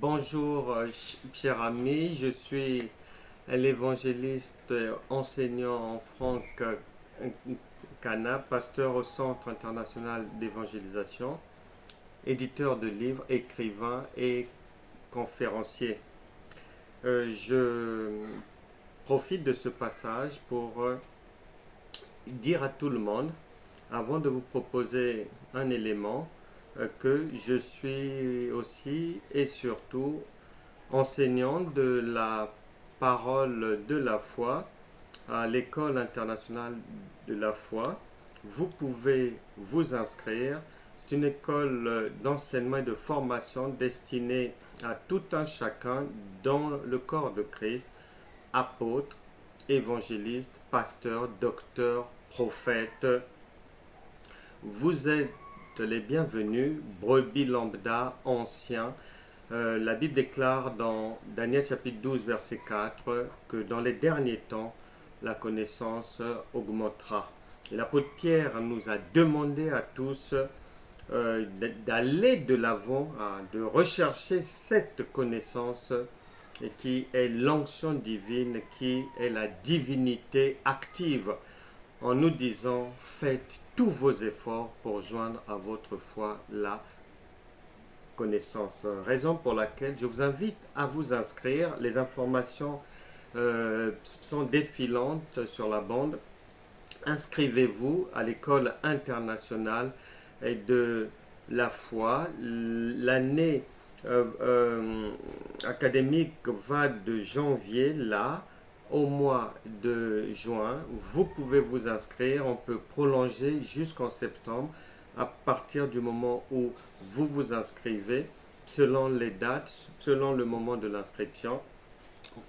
Bonjour, cher ami, je suis l'évangéliste enseignant en Franck Cana, pasteur au Centre international d'évangélisation, éditeur de livres, écrivain et conférencier. Je profite de ce passage pour dire à tout le monde, avant de vous proposer un élément, que je suis aussi et surtout enseignant de la parole de la foi à l'École internationale de la foi. Vous pouvez vous inscrire. C'est une école d'enseignement et de formation destinée à tout un chacun dans le corps de Christ, apôtre, évangéliste, pasteur, docteur, prophète. Vous êtes les bienvenus, brebis lambda, anciens. La Bible déclare dans Daniel chapitre 12, verset 4, que dans les derniers temps, la connaissance augmentera. Et l'apôtre Pierre nous a demandé à tous d'aller de l'avant, de rechercher cette connaissance qui est l'onction divine, qui est la divinité active, en nous disant, faites tous vos efforts pour joindre à votre foi la connaissance. Raison pour laquelle je vous invite à vous inscrire. Les informations sont défilantes sur la bande. Inscrivez-vous à l'école internationale de la foi. L'année académique va de janvier là au mois de juin. Vous pouvez vous inscrire. On peut prolonger jusqu'en septembre à partir du moment où vous vous inscrivez, selon les dates, selon le moment de l'inscription.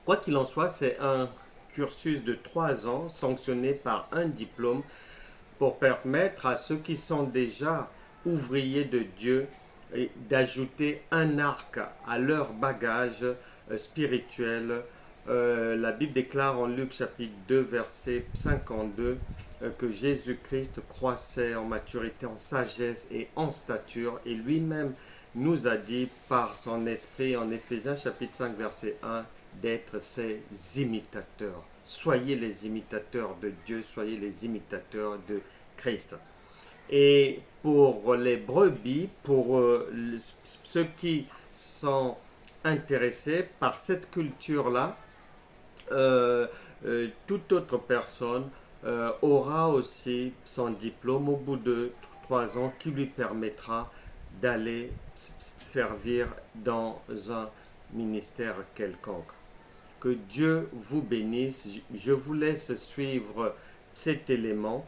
Quoi qu'il en soit, c'est un cursus de 3 ans sanctionné par un diplôme pour permettre à ceux qui sont déjà ouvriers de Dieu d'ajouter un arc à leur bagage spirituel. La Bible déclare en Luc chapitre 2 verset 52 que Jésus-Christ croissait en maturité, en sagesse et en stature, et lui-même nous a dit par son esprit en Éphésiens chapitre 5 verset 1 d'être ses imitateurs. Soyez les imitateurs de Dieu, soyez les imitateurs de Christ. Et pour les brebis, pour ceux qui sont intéressés par cette culture-là, toute autre personne aura aussi son diplôme au bout de 3 ans qui lui permettra d'aller servir dans un ministère quelconque. Que Dieu vous bénisse. Je vous laisse suivre cet élément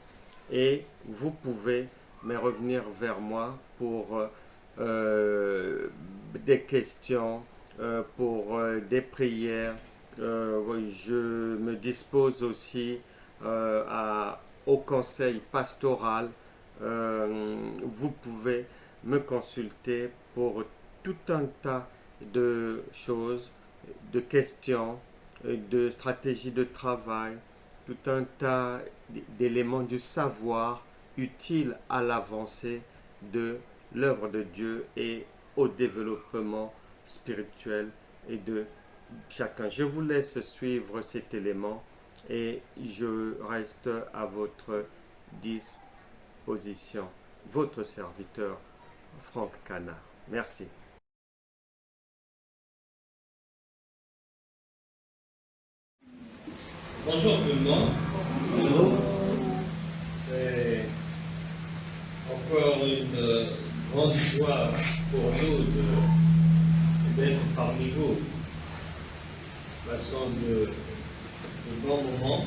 et vous pouvez me revenir vers moi pour des questions, pour des prières. Je me dispose aussi au conseil pastoral. Vous pouvez me consulter pour tout un tas de choses, de questions, de stratégies de travail, tout un tas d'éléments du savoir utiles à l'avancée de l'œuvre de Dieu et au développement spirituel et de chacun. Je vous laisse suivre cet élément et je reste à votre disposition. Votre serviteur, Franck Cana. Merci. Bonjour tout le monde. Bonjour. C'est encore une grande joie pour nous d'être parmi vous. Passons de bons moments.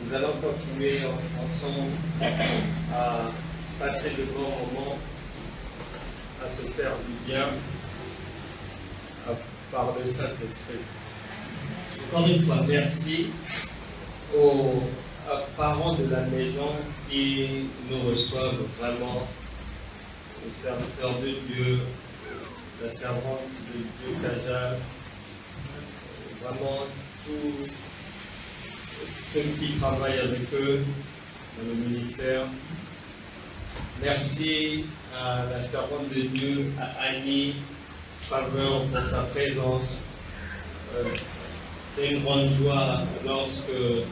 Nous allons continuer ensemble à passer de bons moments, à se faire du bien par le Saint-Esprit. Encore une fois, merci aux parents de la maison qui nous reçoivent vraiment, les serviteurs de Dieu, la servante de Dieu Kajal, vraiment tous ceux qui travaillent avec eux dans le ministère. Merci à la servante de Dieu, à Annie, faveur, pour sa présence. C'est une grande joie lorsque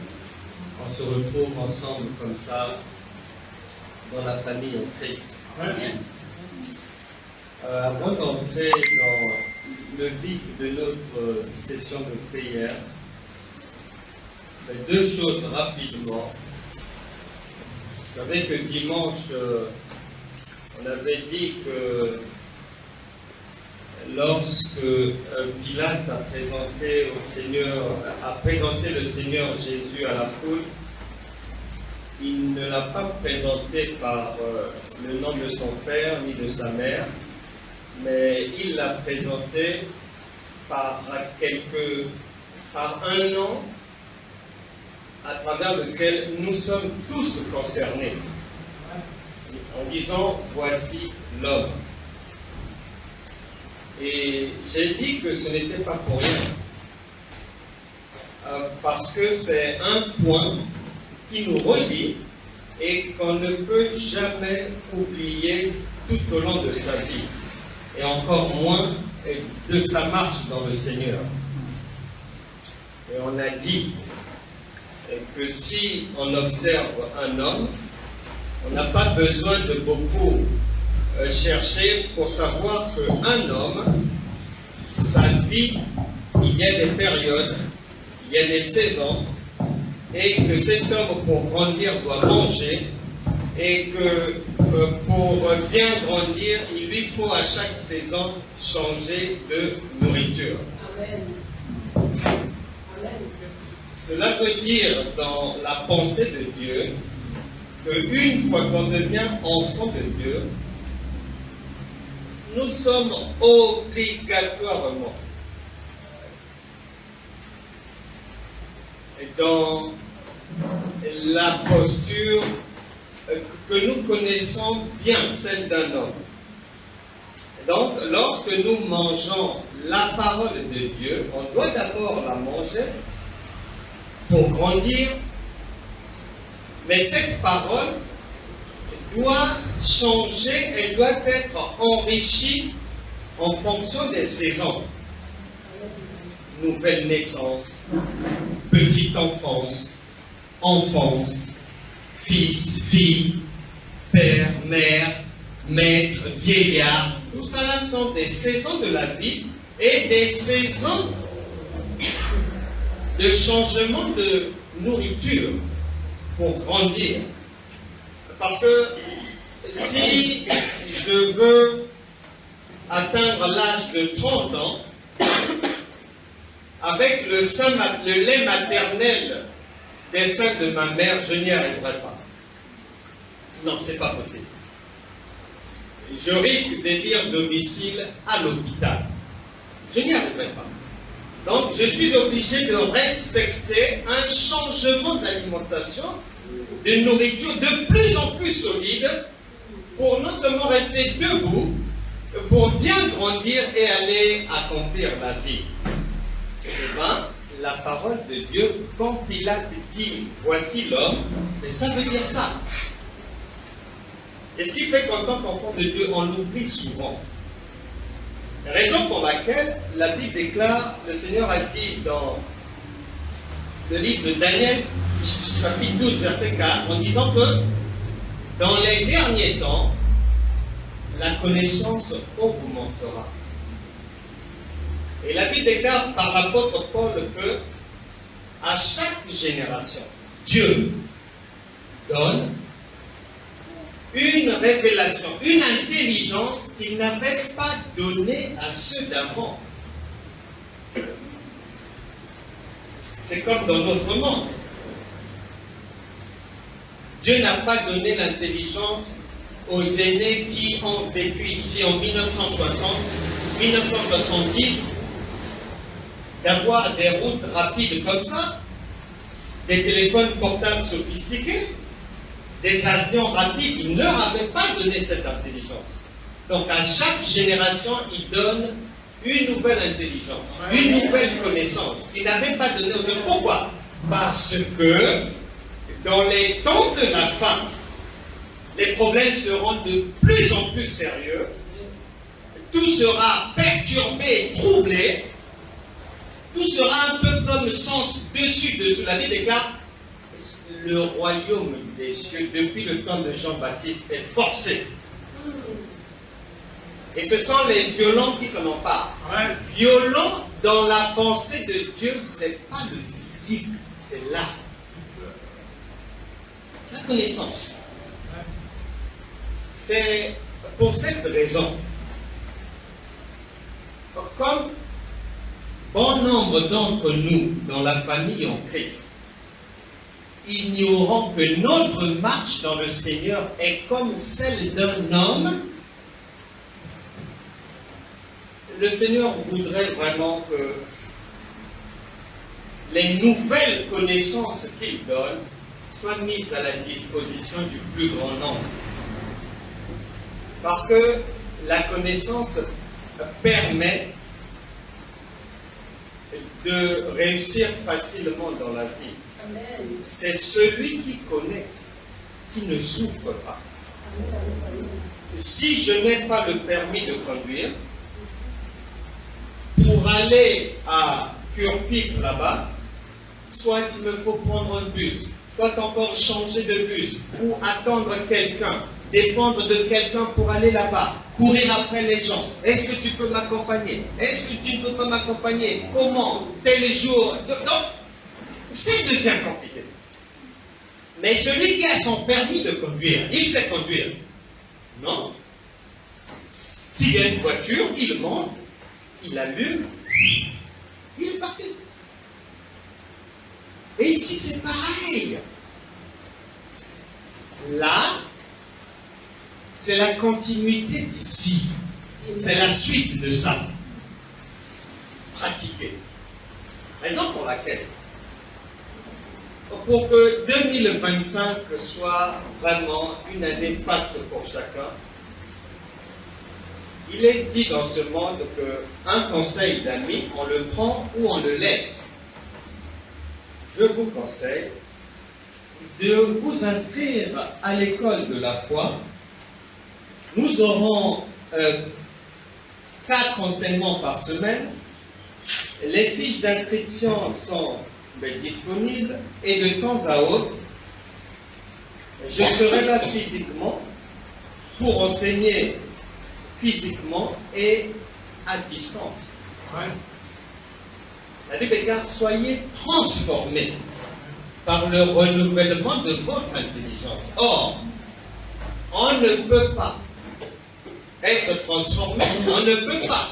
on se retrouve ensemble comme ça dans la famille en Christ. Avant d'entrer dans le vif de notre session de prière, deux choses rapidement. Vous savez que dimanche, on avait dit que lorsque Pilate a présenté le Seigneur Jésus à la foule, il ne l'a pas présenté par le nom de son père ni de sa mère, mais il l'a présenté par un nom à travers lequel nous sommes tous concernés, en disant « Voici l'homme ». Et j'ai dit que ce n'était pas pour rien, parce que c'est un point qui nous relie et qu'on ne peut jamais oublier tout au long de sa vie, et encore moins de sa marche dans le Seigneur. Et on a dit que si on observe un homme, on n'a pas besoin de beaucoup chercher pour savoir qu'un homme, sa vie, il y a des périodes, il y a des saisons, et que cet homme, pour grandir, doit manger, et que pour bien grandir, il lui faut à chaque saison changer de nourriture. Amen. Cela veut dire dans la pensée de Dieu qu'une fois qu'on devient enfant de Dieu, nous sommes obligatoirement dans la posture que nous connaissons bien, celle d'un homme. Donc, lorsque nous mangeons la parole de Dieu, on doit d'abord la manger pour grandir, mais cette parole doit changer, elle doit être enrichie en fonction des saisons. Nouvelle naissance, petite enfance, enfance, fils, fille, père, mère, maître, vieillard. Tout ça sont des saisons de la vie et des saisons de changement de nourriture pour grandir. Parce que si je veux atteindre l'âge de 30 ans, avec le lait maternel des seins de ma mère, je n'y arriverai pas. Non, c'est pas possible. Je risque de dire domicile à l'hôpital. Je n'y arriverai pas. Donc, je suis obligé de respecter un changement d'alimentation, de nourriture de plus en plus solide, pour non seulement rester debout, pour bien grandir et aller accomplir la vie. Eh bien, la parole de Dieu, quand Pilate dit « Voici l'homme », mais ça veut dire ça. Et ce qui fait qu'en tant qu'enfant de Dieu, on l'oublie souvent. Raison pour laquelle la Bible déclare, le Seigneur a dit dans le livre de Daniel, chapitre 12, verset 4, en disant que dans les derniers temps, la connaissance augmentera. Et la Bible déclare par l'apôtre Paul que à chaque génération, Dieu donne une révélation, une intelligence qu'il n'avait pas donnée à ceux d'avant. C'est comme dans notre monde. Dieu n'a pas donné l'intelligence aux aînés qui ont vécu ici en 1960, 1970, d'avoir des routes rapides comme ça, des téléphones portables sophistiqués, des avions rapides. Il ne leur avait pas donné cette intelligence. Donc à chaque génération, il donne une nouvelle intelligence, une nouvelle connaissance qu'il n'avait pas donné aux autres. Pourquoi? Parce que dans les temps de la fin, les problèmes seront de plus en plus sérieux. tout sera perturbé, troublé, tout sera un peu comme sens dessus. La Bible déclare, le royaume des cieux, depuis le temps de Jean-Baptiste, est forcé. Et ce sont les violents qui s'en emparent. Ouais. Violent dans la pensée de Dieu, c'est pas le physique, c'est là. C'est la connaissance. C'est pour cette raison, comme bon nombre d'entre nous dans la famille en Christ, ignorant que notre marche dans le Seigneur est comme celle d'un homme, le Seigneur voudrait vraiment que les nouvelles connaissances qu'il donne soient mises à la disposition du plus grand nombre. Parce que la connaissance permet de réussir facilement dans la vie. C'est celui qui connaît qui ne souffre pas. Si je n'ai pas le permis de conduire, pour aller à Curpic là-bas, soit il me faut prendre un bus, soit encore changer de bus, ou attendre quelqu'un, dépendre de quelqu'un pour aller là-bas, courir après les gens. Est-ce que tu peux m'accompagner? Est-ce que tu ne peux pas m'accompagner? Comment? Tel jour? Donc, ça devient compliqué. Mais celui qui a son permis de conduire, il sait conduire. Non. S'il y a une voiture, il monte, il allume, il est parti. Et ici, c'est pareil. Là, c'est la continuité d'ici. C'est la suite de ça. Pratiquer. Raison pour laquelle, pour que 2025 soit vraiment une année faste pour chacun, il est dit dans ce monde qu'un conseil d'ami, on le prend ou on le laisse. Je vous conseille de vous inscrire à l'école de la foi. Nous aurons 4 enseignements par semaine. Les fiches d'inscription sont disponibles et de temps à autre, je serai là physiquement pour enseigner physiquement et à distance. Ouais. La Bible déclare, soyez transformés par le renouvellement de votre intelligence. Or, on ne peut pas être transformé, on ne peut pas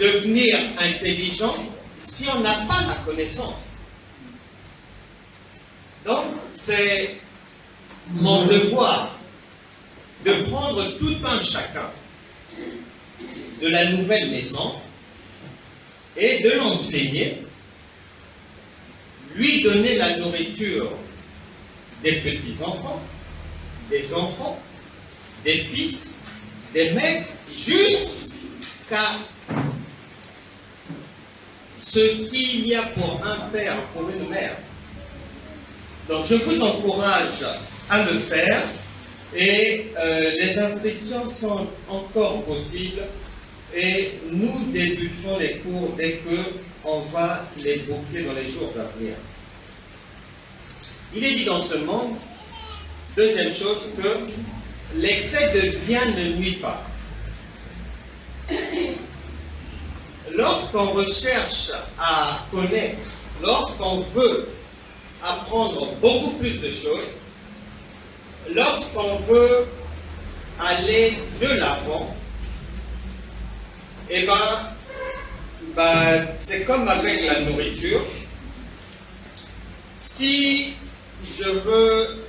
devenir intelligent si on n'a pas la connaissance. Donc, c'est mon devoir de prendre tout un chacun de la nouvelle naissance et de l'enseigner, lui donner la nourriture des petits-enfants, des enfants, des fils, des mecs, jusqu'à ce qu'il y a pour un père, pour une mère. Donc je vous encourage à le faire et les inscriptions sont encore possibles et nous débuterons les cours dès qu'on va les boucler dans les jours à venir. Il est dit dans ce monde, deuxième chose, que l'excès de bien ne nuit pas. Lorsqu'on recherche à connaître, lorsqu'on veut apprendre beaucoup plus de choses, lorsqu'on veut aller de l'avant, eh ben, c'est comme avec la nourriture. Si je veux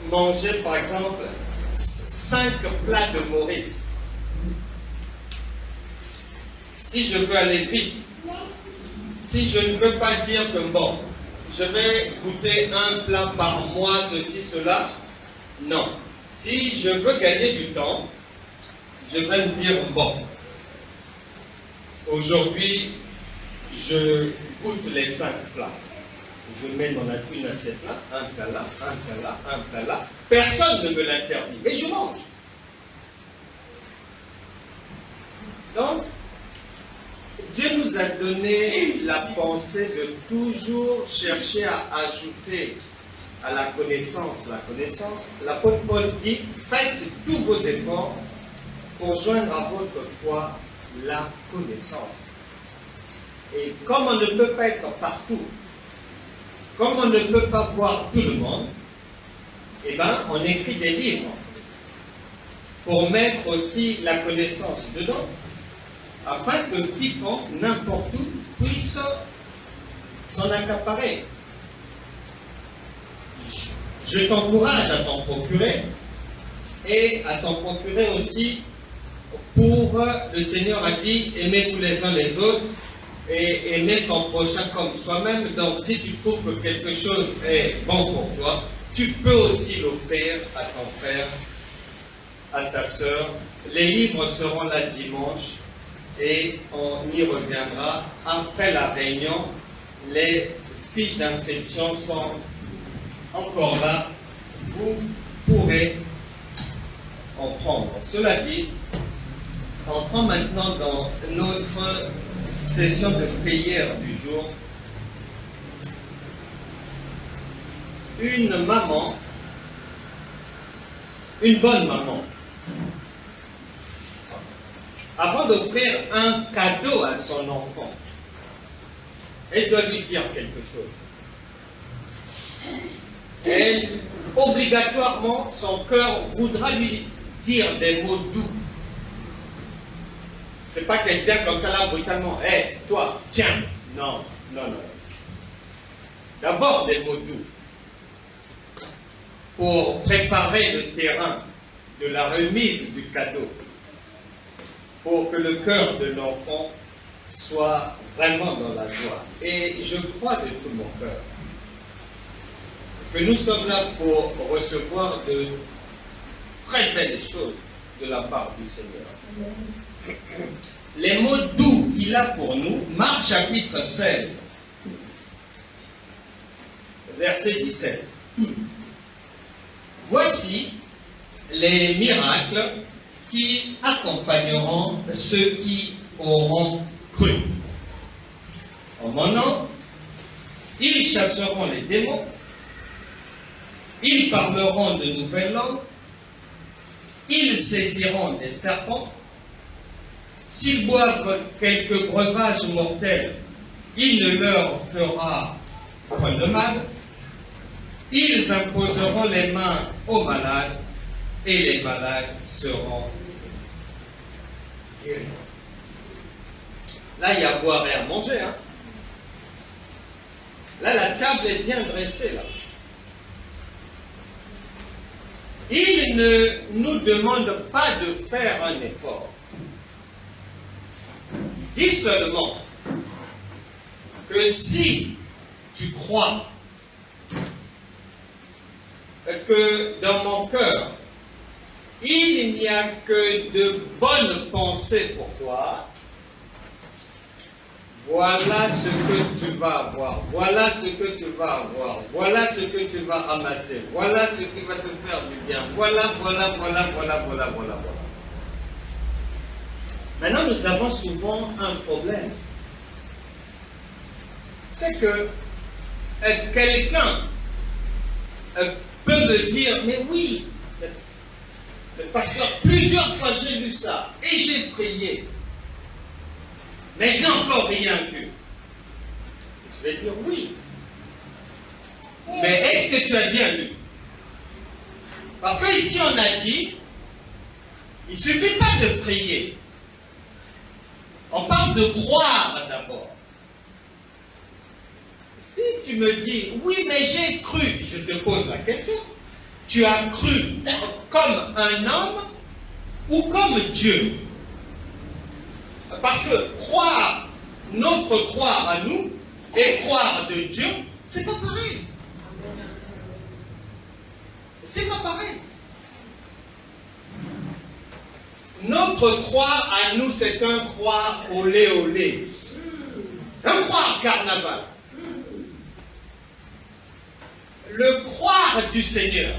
manger, par exemple, 5 plats de Maurice, si je veux aller vite, si je ne veux pas dire que bon, je vais goûter un plat par mois, ceci, cela, non. Si je veux gagner du temps, je vais me dire bon, aujourd'hui, je goûte les 5 plats. Je mets dans une assiette là, un plat là, un plat là, un plat là. Personne ne me l'interdit, mais je mange. nous a donné la pensée de toujours chercher à ajouter à la connaissance, l'apôtre Paul dit, faites tous vos efforts pour joindre à votre foi la connaissance. Et comme on ne peut pas être partout, comme on ne peut pas voir tout le monde, eh bien, on écrit des livres pour mettre aussi la connaissance dedans, afin que quiconque, n'importe où, puisse s'en accaparer. Je t'encourage à t'en procurer, et à t'en procurer aussi pour, le Seigneur a dit, aimez-vous les uns les autres, et aimer son prochain comme soi-même. Donc si tu trouves que quelque chose est bon pour toi, tu peux aussi l'offrir à ton frère, à ta sœur. Les livres seront là dimanche et on y reviendra après la réunion. Les fiches d'inscription sont encore là. Vous pourrez en prendre. Cela dit, entrons maintenant dans notre session de prière du jour. Une maman, une bonne maman, avant d'offrir un cadeau à son enfant, elle doit lui dire quelque chose. Elle, obligatoirement, son cœur voudra lui dire des mots doux. C'est pas qu'elle vient comme ça là brutalement. Hé, toi, tiens. Non, non, non. D'abord des mots doux. Pour préparer le terrain de la remise du cadeau. Pour que le cœur de l'enfant soit vraiment dans la joie. Et je crois de tout mon cœur que nous sommes là pour recevoir de très belles choses de la part du Seigneur. Les mots doux qu'il a pour nous, Marc chapitre 16, verset 17. Voici les miracles qui accompagneront ceux qui auront cru. En mon nom, ils chasseront les démons, ils parleront de nouvelles langues, ils saisiront des serpents. S'ils boivent quelques breuvages mortels, il ne leur fera point de mal. Ils imposeront les mains aux malades et les malades seront guéris. Là, il y a à boire et à manger. Hein? Là, la table est bien dressée. Là. Il ne nous demande pas de faire un effort. Dis seulement que si tu crois que dans mon cœur, il n'y a que de bonnes pensées pour toi, voilà ce que tu vas avoir, voilà ce que tu vas avoir, voilà ce que tu vas ramasser, voilà ce qui va te faire du bien, voilà. Maintenant, nous avons souvent un problème. C'est que quelqu'un peut me dire, mais oui, parce que plusieurs fois j'ai lu ça, et j'ai prié, mais je n'ai encore rien vu. Je vais dire oui. Mais est-ce que tu as bien lu? Parce qu'ici on a dit, il ne suffit pas de prier. On parle de croire d'abord. Si tu me dis, oui, mais j'ai cru, je te pose la question, tu as cru comme un homme ou comme Dieu? Parce que croire, notre croire à nous et croire de Dieu, c'est pas pareil. C'est pas pareil. Notre croire à nous, c'est un croire olé olé. Un croire carnaval. Le croire du Seigneur,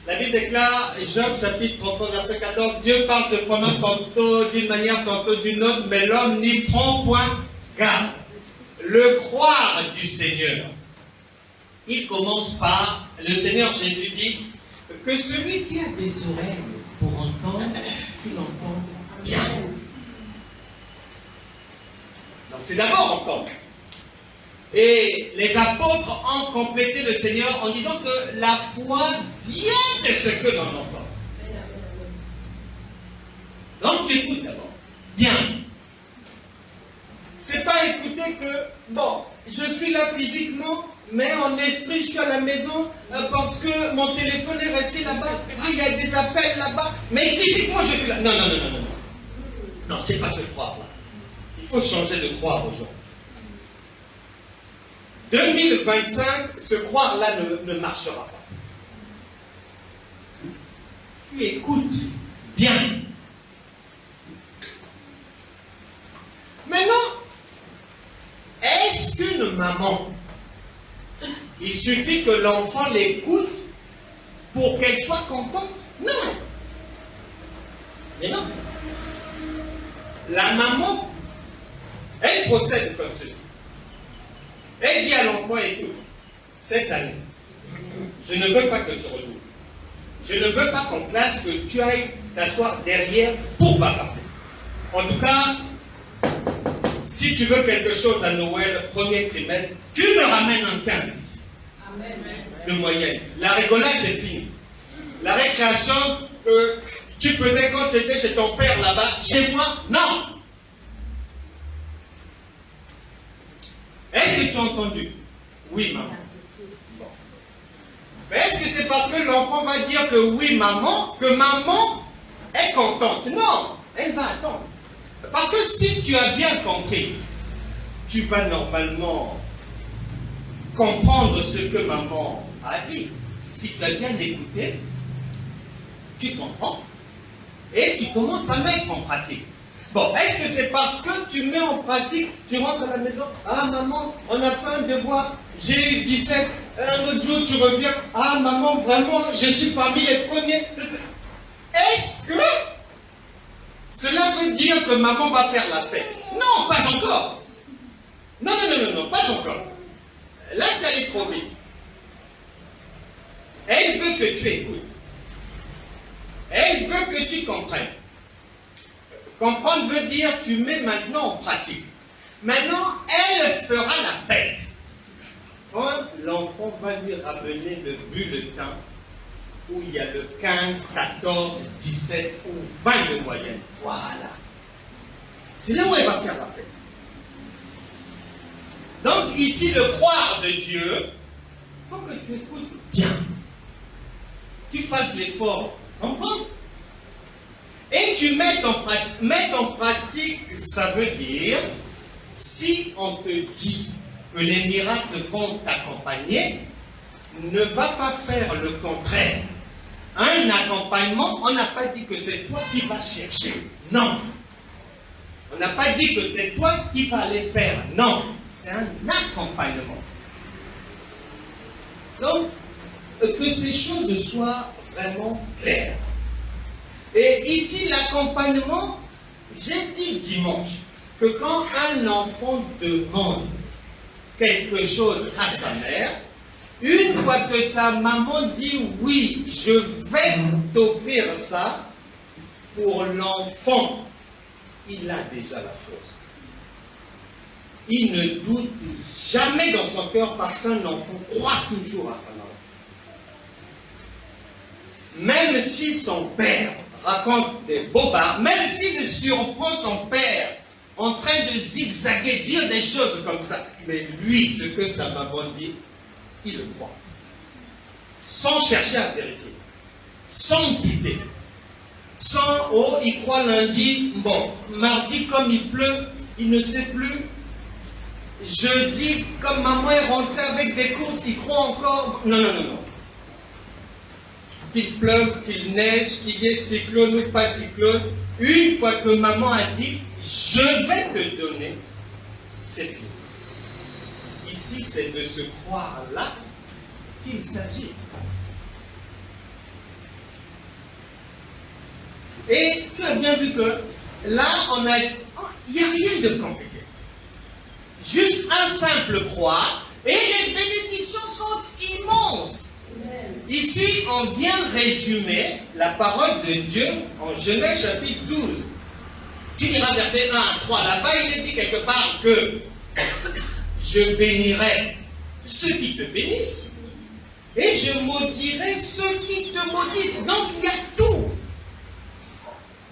La Bible déclare, Job chapitre 33, verset 14, Dieu parle de pendant tantôt d'une manière, tantôt d'une autre, mais l'homme n'y prend point garde. Le croire du Seigneur, il commence par, le Seigneur Jésus dit, que celui qui a des oreilles pour entendre, qu'il entende bien. Donc c'est d'abord entendre. Et les apôtres ont complété le Seigneur en disant que la foi vient de ce que l'on entend. Donc tu écoutes d'abord. Bien. C'est pas écouter que, bon, je suis là physiquement, mais en esprit je suis à la maison parce que mon téléphone est resté là-bas. Ah, il y a des appels là-bas, mais physiquement je suis là. Non, non, non, non, non. Non, c'est pas ce croire-là. Il faut changer de croire aujourd'hui. 2025, ce croire-là ne marchera pas. Tu écoutes bien. Maintenant, est-ce qu'une maman, il suffit que l'enfant l'écoute pour qu'elle soit contente? Non. Mais non. La maman, elle procède comme ceci. Elle dit à l'enfant, écoute, cette année, je ne veux pas que tu retournes. Je ne veux pas qu'en classe que tu ailles t'asseoir derrière pour bavarder. En tout cas, si tu veux quelque chose à Noël, premier trimestre, tu me ramènes un 15 ici. Amen. De moyenne. La rigolade, c'est fini. La récréation que tu faisais quand tu étais chez ton père là-bas, chez moi, non. Est-ce que tu as entendu? Oui, maman. Bon. Mais est-ce que c'est parce que l'enfant va dire que oui, maman, que maman est contente? Non, elle va attendre. Parce que si tu as bien compris, tu vas normalement comprendre ce que maman a dit. Si tu as bien écouté, tu comprends. Et tu commences à mettre en pratique. Bon, est-ce que c'est parce que tu mets en pratique, tu rentres à la maison, ah maman, on a fait un devoir, j'ai eu 17, un autre jour tu reviens, ah maman, vraiment, je suis parmi les premiers. Est-ce que cela veut dire que maman va faire la fête? Non, pas encore. Non, non, non, non, non, pas encore. Là, ça allait trop vite. Elle veut que tu écoutes. Elle veut que tu comprennes. Comprendre veut dire tu mets maintenant en pratique. Maintenant, elle fera la fête. Quand l'enfant va lui ramener le bulletin où il y a le 15, 14, 17 ou 20 de moyenne. Voilà. C'est là où elle va faire la fête. Donc ici, le croire de Dieu, il faut que tu écoutes bien. Tu fasses l'effort. Comprends? Et tu mets en pratique. Mettre en pratique, ça veut dire, si on te dit que les miracles vont t'accompagner, ne va pas faire le contraire. Un accompagnement, on n'a pas dit que c'est toi qui vas chercher. Non. On n'a pas dit que c'est toi qui vas aller faire. Non. C'est un accompagnement. Donc, que ces choses soient vraiment claires. Et ici, l'accompagnement, j'ai dit dimanche, que quand un enfant demande quelque chose à sa mère, une fois que sa maman dit oui, je vais t'offrir ça, pour l'enfant, il a déjà la chose. Il ne doute jamais dans son cœur parce qu'un enfant croit toujours à sa maman. Même si son père raconte des bobards, même s'il surprend son père en train de zigzaguer, dire des choses comme ça, mais lui, ce que sa maman dit, il le croit. Sans chercher à vérifier. Sans douter. Sans, oh, il croit lundi, bon, mardi, comme il pleut, il ne sait plus. Jeudi, comme maman est rentrée avec des courses, il croit encore. Non, non, non, non. Qu'il pleuve, qu'il neige, qu'il y ait cyclone ou pas cyclone, une fois que maman a dit, je vais te donner, c'est fini. Ici, c'est de ce croire-là qu'il s'agit. Et tu as bien vu que là, il n'y a rien de compliqué. Juste un simple croix et les bénédictions sont immenses. Ici, on vient résumer la parole de Dieu en Genèse chapitre 12. Tu liras verset 1 à 3. Là-bas, il est dit quelque part que je bénirai ceux qui te bénissent et je maudirai ceux qui te maudissent. Donc, il y a tout.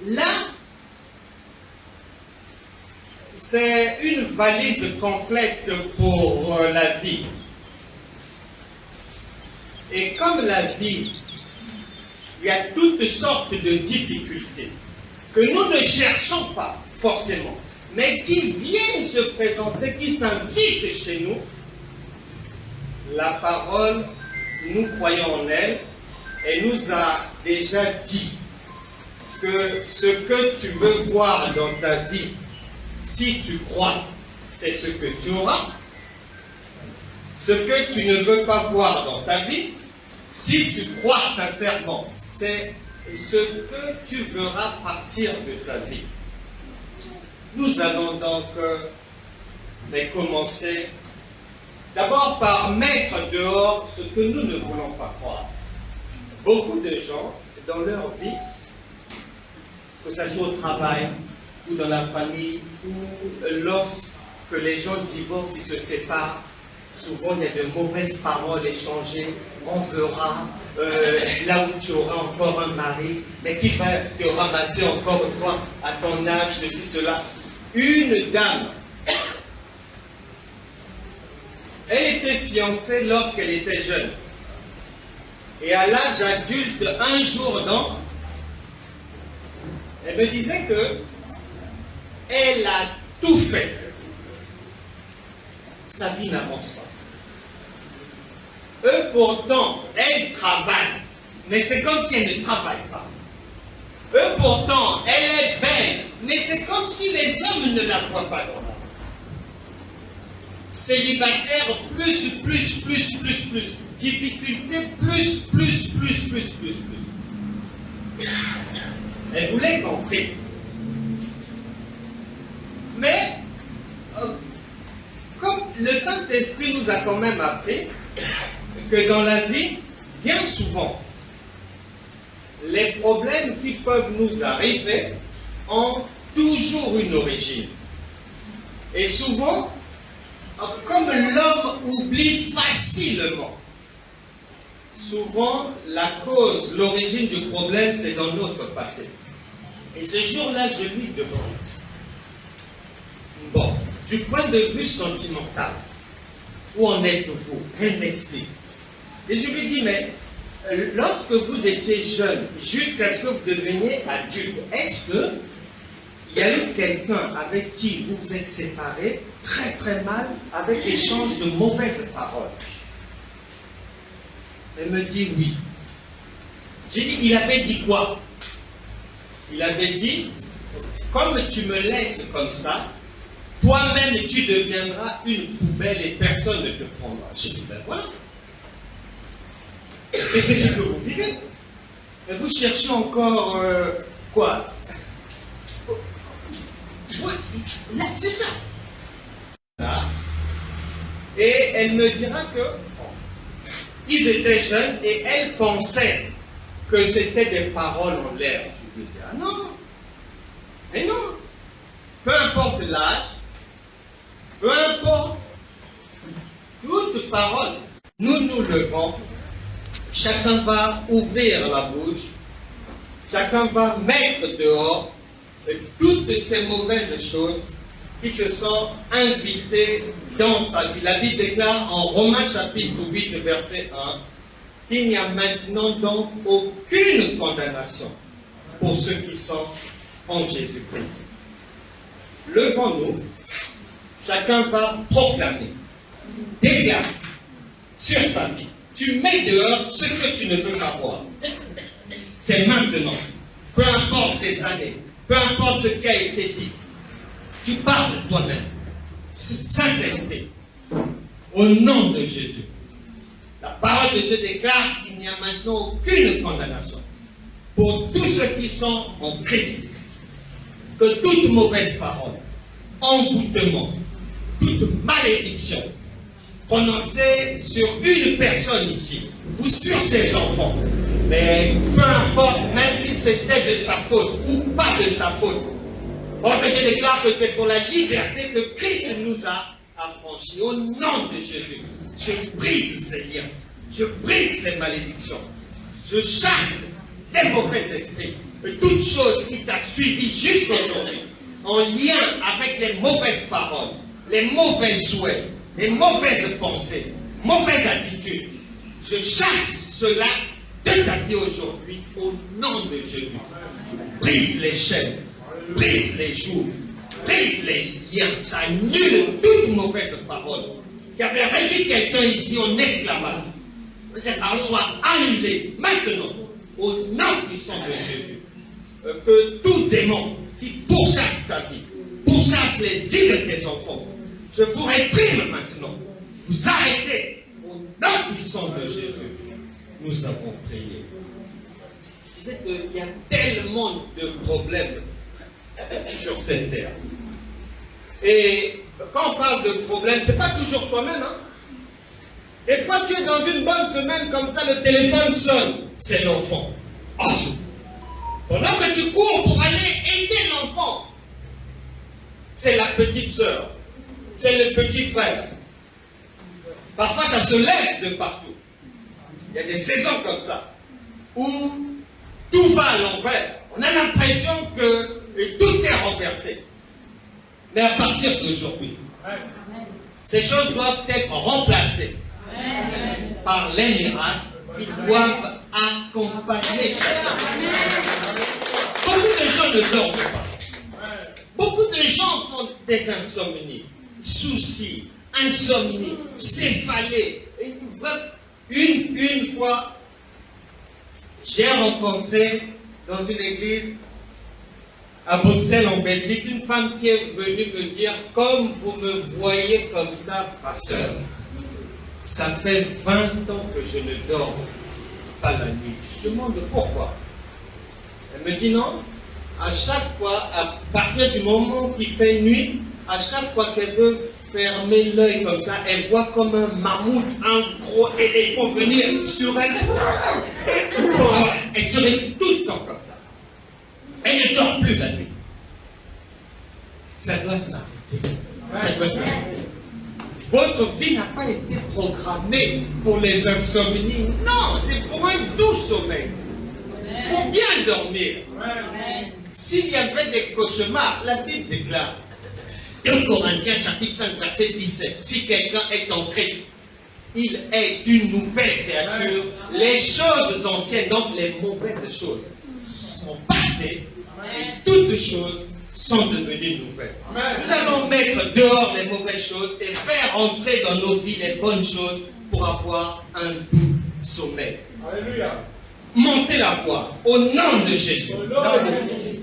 Là, c'est une valise complète pour la vie. Et comme la vie, il y a toutes sortes de difficultés que nous ne cherchons pas forcément, mais qui viennent se présenter, qui s'invitent chez nous. La parole, nous croyons en elle, elle nous a déjà dit que ce que tu veux voir dans ta vie, si tu crois, c'est ce que tu auras. Ce que tu ne veux pas voir dans ta vie, si tu crois sincèrement, c'est ce que tu verras partir de ta vie. Nous allons donc commencer d'abord par mettre dehors ce que nous ne voulons pas croire. Beaucoup de gens, dans leur vie, que ce soit au travail ou dans la famille, ou lorsque les gens divorcent, ils se séparent, souvent il y a de mauvaises paroles échangées. On verra là où tu auras encore un mari, mais qui va te ramasser encore toi à ton âge, ceci, cela. Une dame, elle était fiancée lorsqu'elle était jeune. Et à l'âge adulte, un jour, non, elle me disait que elle a tout fait. Sa vie n'avance pas. Eux, pourtant, elle travaille. Mais c'est comme si elle ne travaille pas. Eux, pourtant, elle est belle. Mais c'est comme si les hommes ne la voient pas dans la vie. Célibataire, plus. Difficulté, plus. Elle voulait compris. Mais, comme le Saint-Esprit nous a quand même appris que dans la vie, bien souvent, les problèmes qui peuvent nous arriver ont toujours une origine. Et souvent, comme l'homme oublie facilement, souvent la cause, l'origine du problème, c'est dans notre passé. Et ce jour-là, je lui demande, bon, du point de vue sentimental, où en êtes-vous? Elle m'explique. Et je lui dis, mais lorsque vous étiez jeune, jusqu'à ce que vous deveniez adulte, est-ce que il y a eu quelqu'un avec qui vous vous êtes séparés très mal, avec échange de mauvaises paroles? Elle me dit oui. J'ai dit, il avait dit quoi? Il avait dit, comme tu me laisses comme ça, toi-même tu deviendras une poubelle et personne ne te prendra. J'ai dit, ben voilà. Et c'est ce que vous vivez. Et vous cherchez encore quoi? Là, c'est ça. Là. Et elle me dira que ils étaient jeunes et elle pensait que c'était des paroles en l'air. Je lui dis, ah non. Mais non. Peu importe l'âge, peu importe toute parole, nous nous levons, chacun va ouvrir la bouche, chacun va mettre dehors toutes ces mauvaises choses qui se sont invitées dans sa vie. La Bible déclare en Romains chapitre 8, verset 1, qu'il n'y a maintenant donc aucune condamnation pour ceux qui sont en Jésus-Christ. Levons-nous, chacun va proclamer des gars sur sa vie. Tu mets dehors ce que tu ne veux pas voir. C'est maintenant. Peu importe les années, peu importe ce qui a été dit. Tu parles toi-même. Saint-Esprit, au nom de Jésus. La parole de Dieu déclare qu'il n'y a maintenant aucune condamnation pour tous ceux qui sont en Christ, que toute mauvaise parole, envoûtement, toute malédiction prononcée sur une personne ici ou sur ses enfants, mais peu importe, même si c'était de sa faute ou pas de sa faute, je déclare que c'est pour la liberté que Christ nous a affranchis. Au nom de Jésus, je brise ces liens, je brise ces malédictions, je chasse les mauvais esprits, et toute chose qui t'a suivi jusqu'aujourd'hui, en lien avec les mauvaises paroles, les mauvais souhaits, les mauvaises pensées, mauvaises attitudes. Je chasse cela de ta vie aujourd'hui au nom de Jésus. Brise les chaînes, brise les joues, brise les liens. J'annule toute mauvaise parole qui avait réduit quelqu'un ici en esclavage. Que cette parole soit annulée maintenant au nom puissant de Jésus. Que tout démon qui pourchasse ta vie, pourchasse les vies de tes enfants, je vous réprime maintenant. Vous arrêtez au nom puissant de Jésus. Nous avons prié. Je disais qu'il y a tellement de problèmes sur cette terre. Et quand on parle de problèmes, ce n'est pas toujours soi-même. Hein? Des fois, tu es dans une bonne semaine comme ça, le téléphone sonne. C'est l'enfant. Oh. Pendant que tu cours pour aller aider l'enfant, c'est la petite sœur, c'est le petit frère. Parfois, ça se lève de partout. Il y a des saisons comme ça, où tout va à l'envers. On a l'impression que tout est renversé. Mais à partir d'aujourd'hui, ces choses doivent être remplacées par les miracles qui doivent accompagner chacun. Beaucoup de gens ne dorment pas. Beaucoup de gens font des insomnies, soucis, insomnie, céphalée. Une fois, j'ai rencontré dans une église à Bruxelles, en Belgique, une femme qui est venue me dire, comme vous me voyez comme ça, pasteur, ça fait 20 ans que je ne dors pas la nuit. Je demande pourquoi. Elle me dit non, à chaque fois, à partir du moment qu'il fait nuit, à chaque fois qu'elle veut fermer l'œil comme ça, elle voit comme un mammouth, un gros éléphant venir sur elle. Elle se réveille tout le temps comme ça. Elle ne dort plus la nuit. Ça doit s'arrêter. Ça doit s'arrêter. Votre vie n'a pas été programmée pour les insomnies. Non, c'est pour un doux sommeil. Pour bien dormir. S'il y avait des cauchemars, la Bible déclare, 2 Corinthiens chapitre 5 verset 17, si quelqu'un est en Christ, il est une nouvelle créature. Les choses anciennes, donc les mauvaises choses, sont passées et toutes choses sont devenues nouvelles. Nous allons mettre dehors les mauvaises choses et faire entrer dans nos vies les bonnes choses pour avoir un doux sommeil. Alléluia. Montez la voix au nom de Jésus.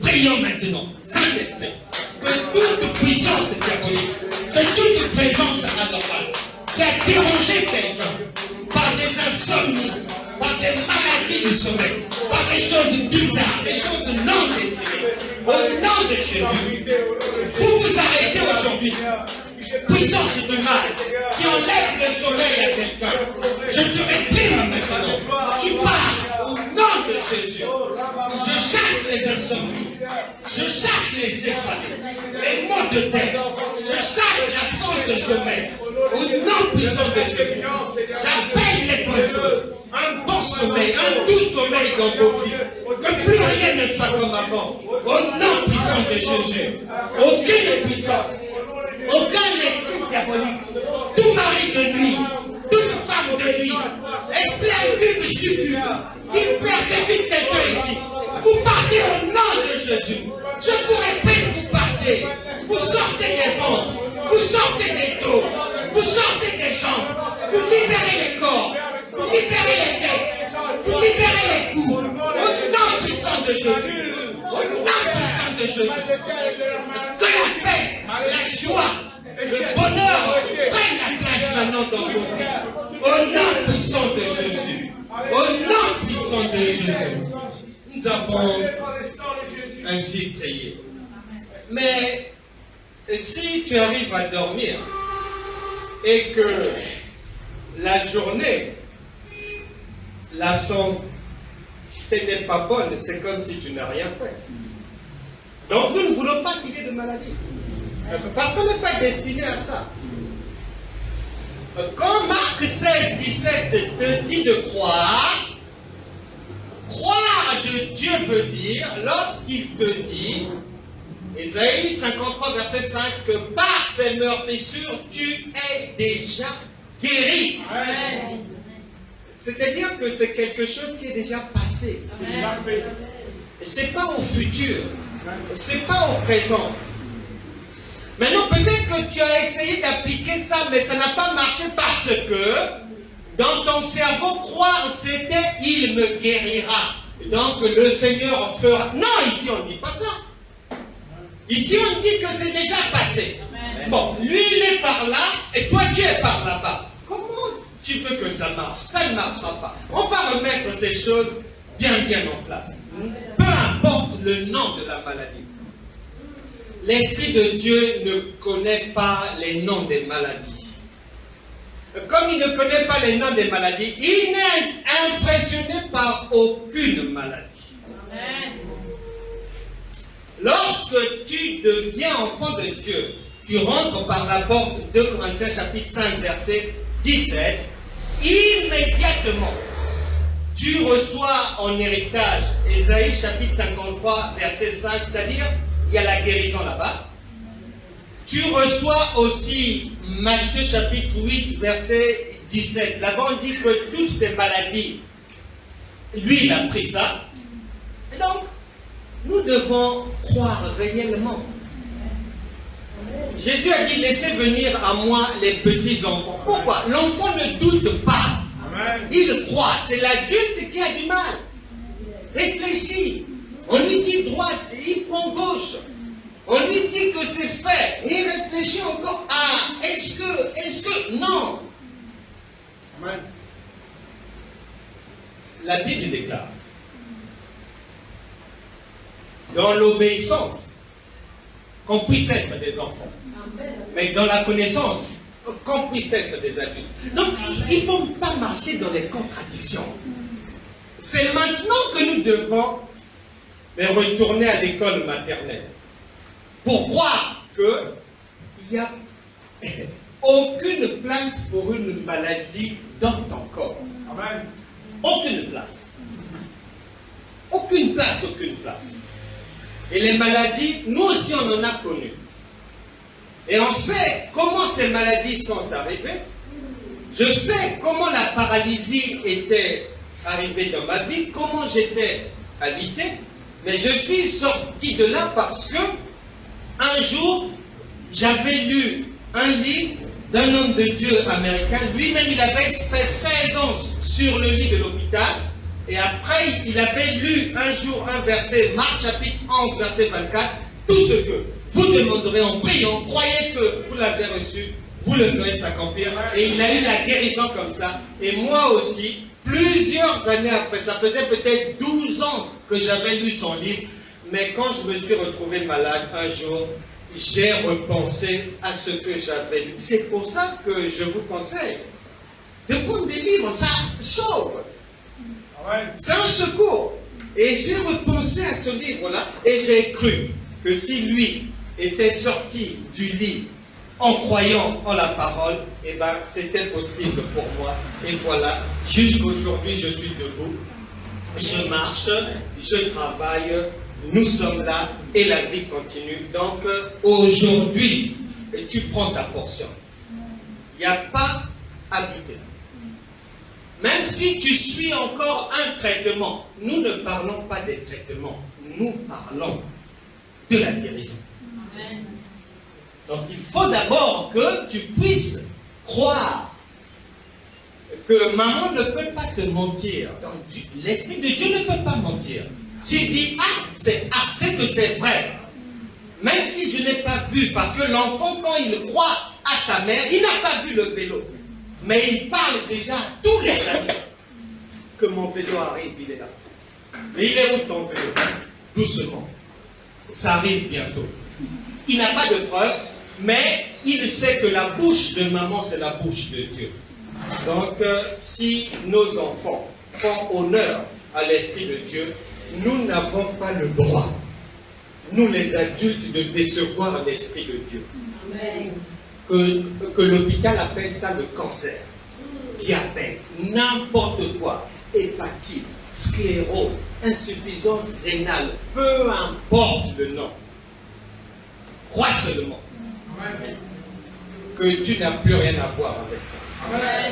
Prions maintenant, Saint-Esprit, que toute puissance diabolique, que toute présence anormale qui a dérangé quelqu'un par des insomnies, par des maladies du sommeil, par des choses bizarres, des choses non désirées, au nom de Jésus, vous vous arrêtez aujourd'hui. Puissance du mal qui enlève le soleil à quelqu'un, je te réprime maintenant. Tu pars au nom de Jésus. Je chasse les insomnies, je chasse les céphalées, les maux de tête, je chasse l'absence de sommeil. Au nom puissant de Jésus, j'appelle les bonnes choses, un bon sommeil, un doux sommeil dans vos vies, que plus rien ne soit comme avant. Au nom puissant de Jésus, aucune puissance, aucun esprit diabolique, tout mari de nuit, toute femme de nuit, esprit incube, succube, qui persécute quelqu'un ici, vous partez au nom de Jésus. Je vous répète, vous partez, vous sortez des ventres, vous sortez des dos, vous sortez des jambes, vous libérez les corps, vous libérez les têtes, vous libérez les coups, au nom puissant de Jésus, au nom puissant de Jésus, que la paix, la joie, le bonheur prennent la place maintenant dans vos vies, au nom puissant de Jésus, au nom puissant de Jésus. Nous avons ainsi prié. Mais si tu arrives à dormir et que la journée, la santé n'est pas bonne, c'est comme si tu n'as rien fait. Donc nous ne voulons pas qu'il y ait de maladie. Parce qu'on n'est pas destiné à ça. Quand Marc 16, 17 te dit de croire de Dieu veut dire, lorsqu'il te dit, Ésaïe 53, verset 5, que par ses meurtrissures, tu es déjà guéri. Amen. C'est-à-dire que c'est quelque chose qui est déjà passé. C'est pas au futur. C'est pas au présent. Maintenant, peut-être que tu as essayé d'appliquer ça, mais ça n'a pas marché parce que dans ton cerveau, croire c'était « il me guérira ». Donc le Seigneur fera. Non, ici on ne dit pas ça. Ici on dit que c'est déjà passé. Amen. Bon, lui il est par là et toi tu es par là-bas. Comment tu veux que ça marche? Ça ne marchera pas. On va remettre ces choses bien en place. Peu importe le nom de la maladie. L'Esprit de Dieu ne connaît pas les noms des maladies. Comme il ne connaît pas les noms des maladies, il n'est impressionné par aucune maladie. Amen. Lorsque tu deviens enfant de Dieu, tu rentres par la porte de Corinthiens chapitre 5 verset 17, immédiatement tu reçois en héritage Ésaïe chapitre 53 verset 5, c'est-à-dire il y a la guérison là-bas. Tu reçois aussi Matthieu chapitre 8 verset 17. Là-bas on dit que toutes tes maladies, lui il a pris ça. Et donc, nous devons croire réellement. Jésus a dit laissez venir à moi les petits enfants. Pourquoi? L'enfant ne doute pas. Il croit. C'est l'adulte qui a du mal. Réfléchis. On lui dit droite, il prend gauche. On lui dit que c'est fait. Et il réfléchit encore. Ah, est-ce que, non. Amen. La Bible déclare, dans l'obéissance, qu'on puisse être des enfants. Mais dans la connaissance, qu'on puisse être des adultes. Donc, il ne faut pas marcher dans les contradictions. C'est maintenant que nous devons retourner à l'école maternelle. Pour croire qu'il n'y a aucune place pour une maladie dans ton corps. Amen. Aucune place. Aucune place, aucune place. Et les maladies, nous aussi on en a connu. Et on sait comment ces maladies sont arrivées. Je sais comment la paralysie était arrivée dans ma vie, comment j'étais alité. Mais je suis sorti de là parce que un jour, j'avais lu un livre d'un homme de Dieu américain. Lui-même, il avait fait 16 ans sur le lit de l'hôpital. Et après, il avait lu un jour un verset, Marc chapitre 11, verset 24. Tout ce que vous demanderez en priant, croyez que vous l'avez reçu, vous le verrez s'accomplir. Et il a eu la guérison comme ça. Et moi aussi, plusieurs années après, ça faisait peut-être 12 ans que j'avais lu son livre. Mais quand je me suis retrouvé malade un jour, j'ai repensé à ce que j'avais lu. C'est pour ça que je vous conseille de prendre des livres, ça sauve. C'est un secours. Et j'ai repensé à ce livre-là et j'ai cru que si lui était sorti du lit en croyant en la parole, eh ben, c'était possible pour moi. Et voilà, jusqu'aujourd'hui, je suis debout, je marche, je travaille, nous sommes là et la vie continue. Donc, aujourd'hui, tu prends ta portion. Il n'y a pas à douter. Même si tu suis encore un traitement, nous ne parlons pas des traitements, nous parlons de la guérison. Amen. Donc il faut d'abord que tu puisses croire que maman ne peut pas te mentir. Donc l'Esprit de Dieu ne peut pas mentir. S'il dit c'est que c'est vrai. Même si je n'ai pas vu, parce que l'enfant quand il croit à sa mère, il n'a pas vu le vélo. Mais il parle déjà à tous les amis que mon vélo arrive, il est là. Mais il est où ton vélo? Doucement. Ça arrive bientôt. Il n'a pas de preuve, mais il sait que la bouche de maman, c'est la bouche de Dieu. Donc, si nos enfants font honneur à l'Esprit de Dieu, nous n'avons pas le droit, nous les adultes, de décevoir l'Esprit de Dieu. Amen. Que l'hôpital appelle ça le cancer, diabète, n'importe quoi, hépatite, sclérose, insuffisance rénale, peu importe le nom. Crois seulement que tu n'as plus rien à voir avec ça.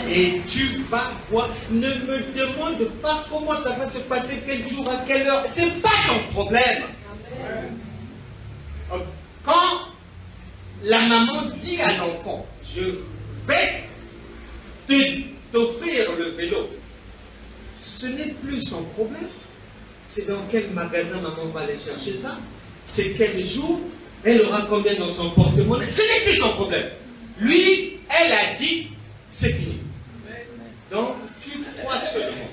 Et tu vas voir. Ne me demande pas comment ça va se passer, quel jour, à quelle heure. C'est pas ton problème. Quand la maman dit à l'enfant, je vais t'offrir le vélo, ce n'est plus son problème. C'est dans quel magasin maman va aller chercher ça? C'est quel jour? Elle aura combien dans son porte-monnaie? Ce n'est plus son problème. Lui, elle a dit, c'est fini. Donc, tu crois seulement.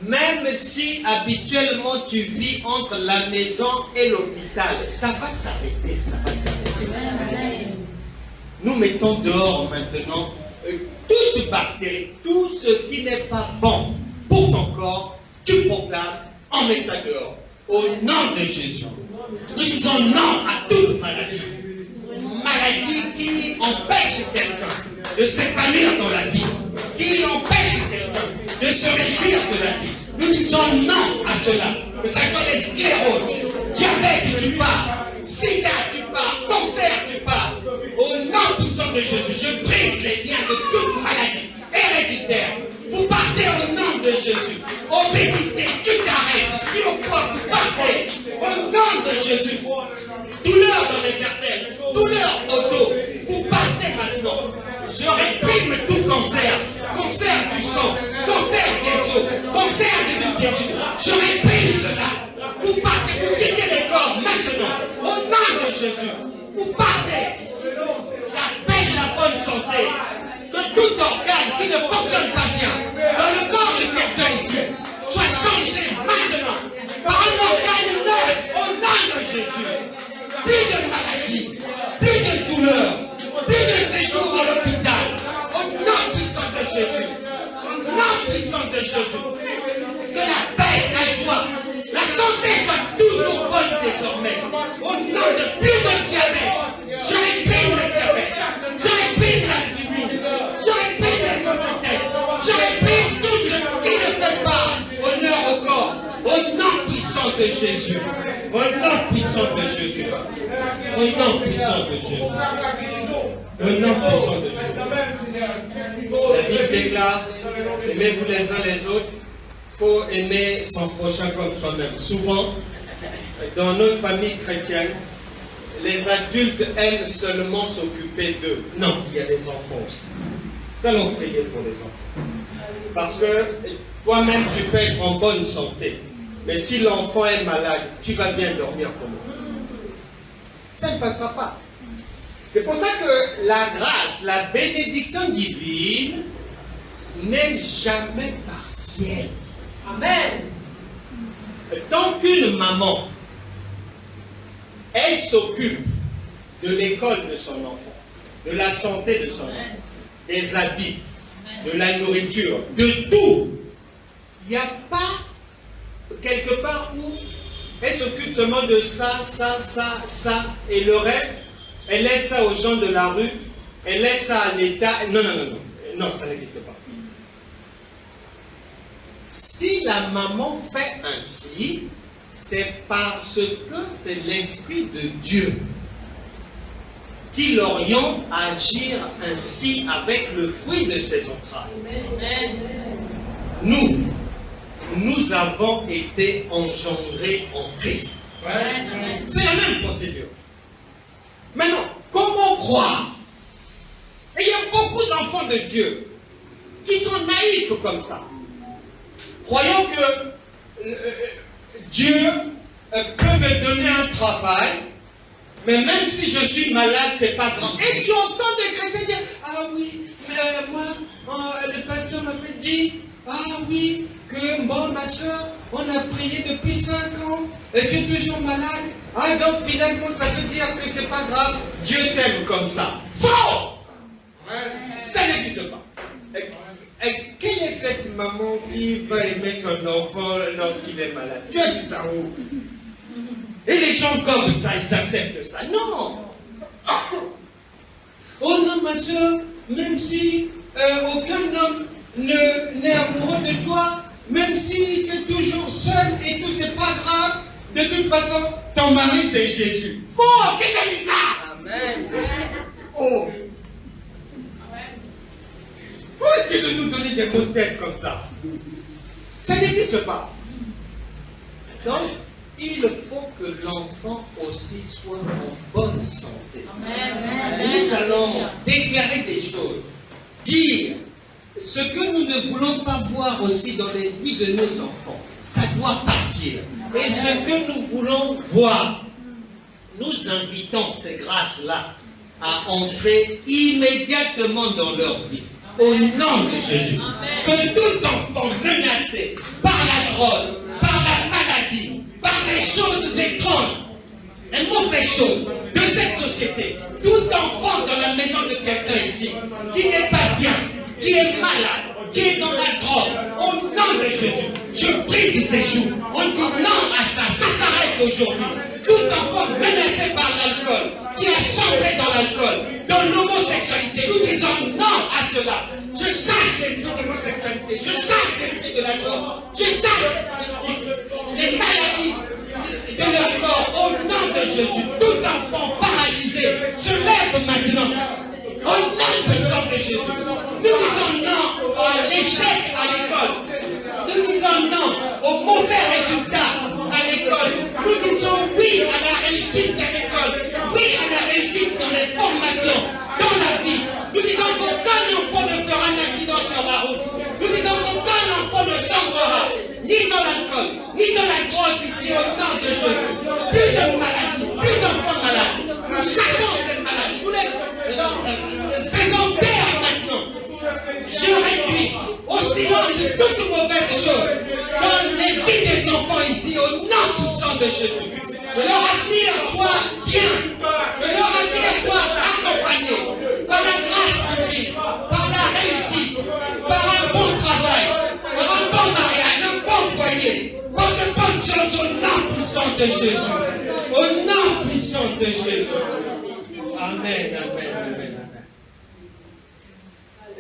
Même si habituellement tu vis entre la maison et l'hôpital, ça va s'arrêter, ça va s'arrêter. Nous mettons dehors maintenant toute bactérie, tout ce qui n'est pas bon pour ton corps, tu proclames, on met ça dehors. Au nom de Jésus, nous disons non à toute maladie. Maladie qui empêche quelqu'un de s'épanouir dans la vie, qui empêche quelqu'un de se réjouir de la vie. Nous disons non à cela. Que ça soit les scléroses, diabète, tu pars, sida, tu pars, cancer, tu pars. Au nom puissant de Jésus, je brise les liens de toute maladie héréditaire. Vous partez au nom de Jésus. Obésité, tu t'arrêtes. Surpoids, vous partez. Au nom de Jésus. Douleur dans les cartels, douleur au dos, vous partez maintenant. Je réprime tout cancer, cancer du sang, cancer des os, cancer de l'utérus. Je réprime cela. Vous partez, vous quittez les corps maintenant. Au nom de Jésus, vous partez. J'appelle la bonne santé. Que tout organe qui ne fonctionne pas bien dans le corps de quelqu'un ici soit changé maintenant par un organe neuf au nom de Jésus. Plus de maladie, plus de douleur, plus de séjour à l'hôpital. Au nom puissant de Jésus. Au nom puissant de Jésus. Que la paix, la joie, la santé soit toujours bonne désormais. Au nom de plus de diabète. Je réprime le diabète. Je réprime la lupine. Je réprime les maux de tête. Je réprime tout ce qui ne fait pas honneur au corps. Au nom puissant de Jésus. Au nom puissant de Jésus. Au nom puissant de Jésus. Au nom puissant de Jésus. La Bible déclare, aimez-vous les uns les autres. Il faut aimer son prochain comme soi-même. Souvent, dans notre famille chrétienne, les adultes aiment seulement s'occuper d'eux. Non, il y a des enfants aussi. Nous allons prier pour les enfants. Parce que toi-même, tu peux être en bonne santé. Mais si l'enfant est malade, tu vas bien dormir comment? Ça ne passera pas. C'est pour ça que la grâce, la bénédiction divine n'est jamais partielle. Amen. Tant qu'une maman, elle s'occupe de l'école de son enfant, de la santé de son enfant, des habits, de la nourriture, de tout, il n'y a pas quelque part où elle s'occupe seulement de ça, et le reste, elle laisse ça aux gens de la rue, elle laisse ça à l'État. Non, ça n'existe pas. Si la maman fait ainsi, c'est parce que c'est l'Esprit de Dieu qui l'oriente à agir ainsi avec le fruit de ses entrailles. Nous avons été engendrés en Christ. C'est la même procédure. Maintenant, comment croire? Et il y a beaucoup d'enfants de Dieu qui sont naïfs comme ça. Croyons que Dieu peut me donner un travail, mais même si je suis malade, c'est pas grave. Et tu entends des chrétiens dire, ah oui, mais moi, le pasteur m'avait dit, ah oui, que moi, ma soeur, on a prié depuis 5 ans, et tu es toujours malade. Ah, donc finalement, ça veut dire que c'est pas grave, Dieu t'aime comme ça. Faux! Ça n'existe pas. Quelle est cette maman qui va aimer son enfant lorsqu'il est malade? Tu as vu ça où? Et les gens comme ça, ils acceptent ça. Non! Oh non, ma soeur, même si aucun homme n'est amoureux de toi, même si tu es toujours seul et tout, c'est pas grave, de toute façon, ton mari c'est Jésus. Faux! Qui t'a dit ça? Amen. Oh! Faut essayer de nous donner des mots de tête comme ça. Ça n'existe pas. Donc, il faut que l'enfant aussi soit en bonne santé. Amen. Nous allons déclarer des choses, dire ce que nous ne voulons pas voir aussi dans les vies de nos enfants. Ça doit partir. Et ce que nous voulons voir, nous invitons ces grâces-là à entrer immédiatement dans leur vie. Au nom de Jésus. Que tout enfant menacé par la drogue, par la maladie, par les choses étranges, les mauvaises choses de cette société, tout enfant dans la maison de quelqu'un ici, qui n'est pas bien, qui est malade, qui est dans la drogue, au nom de Jésus, je brise ses joues. On dit non à ça, ça s'arrête aujourd'hui. Tout enfant menacé par l'alcool, qui a sombré dans l'alcool, dans l'homosexualité, nous disons non à cela. Je chasse l'esprit de l'homosexualité, je chasse l'esprit de la drogue, je chasse les maladies de leur corps au nom de Jésus. Tout enfant paralysé se lève maintenant. Au nom puissant de Jésus. Nous disons non à l'échec à l'école. Nous disons non aux mauvais résultats à l'école. Nous disons oui à la réussite à l'école. Oui à la réussite dans les formations, dans la vie. Nous disons qu'aucun enfant ne fera un accident sur la route. Nous disons qu'aucun enfant ne sombrera ni dans l'alcool, ni dans la drogue ici au nom de Jésus. Plus de maladies, plus d'enfants malades. Nous chassons cette maladie. Faisons taire maintenant. Je réduis au silence toute mauvaise chose dans les vies des enfants ici au nom puissant de Jésus. Que leur avenir soit bien, que leur avenir soit accompagné par la grâce de Dieu, par la réussite, par un bon travail, par un bon mariage, un bon foyer, par de bonnes choses au nom puissant de Jésus. Au nom puissant de Jésus. Amen, amen, amen.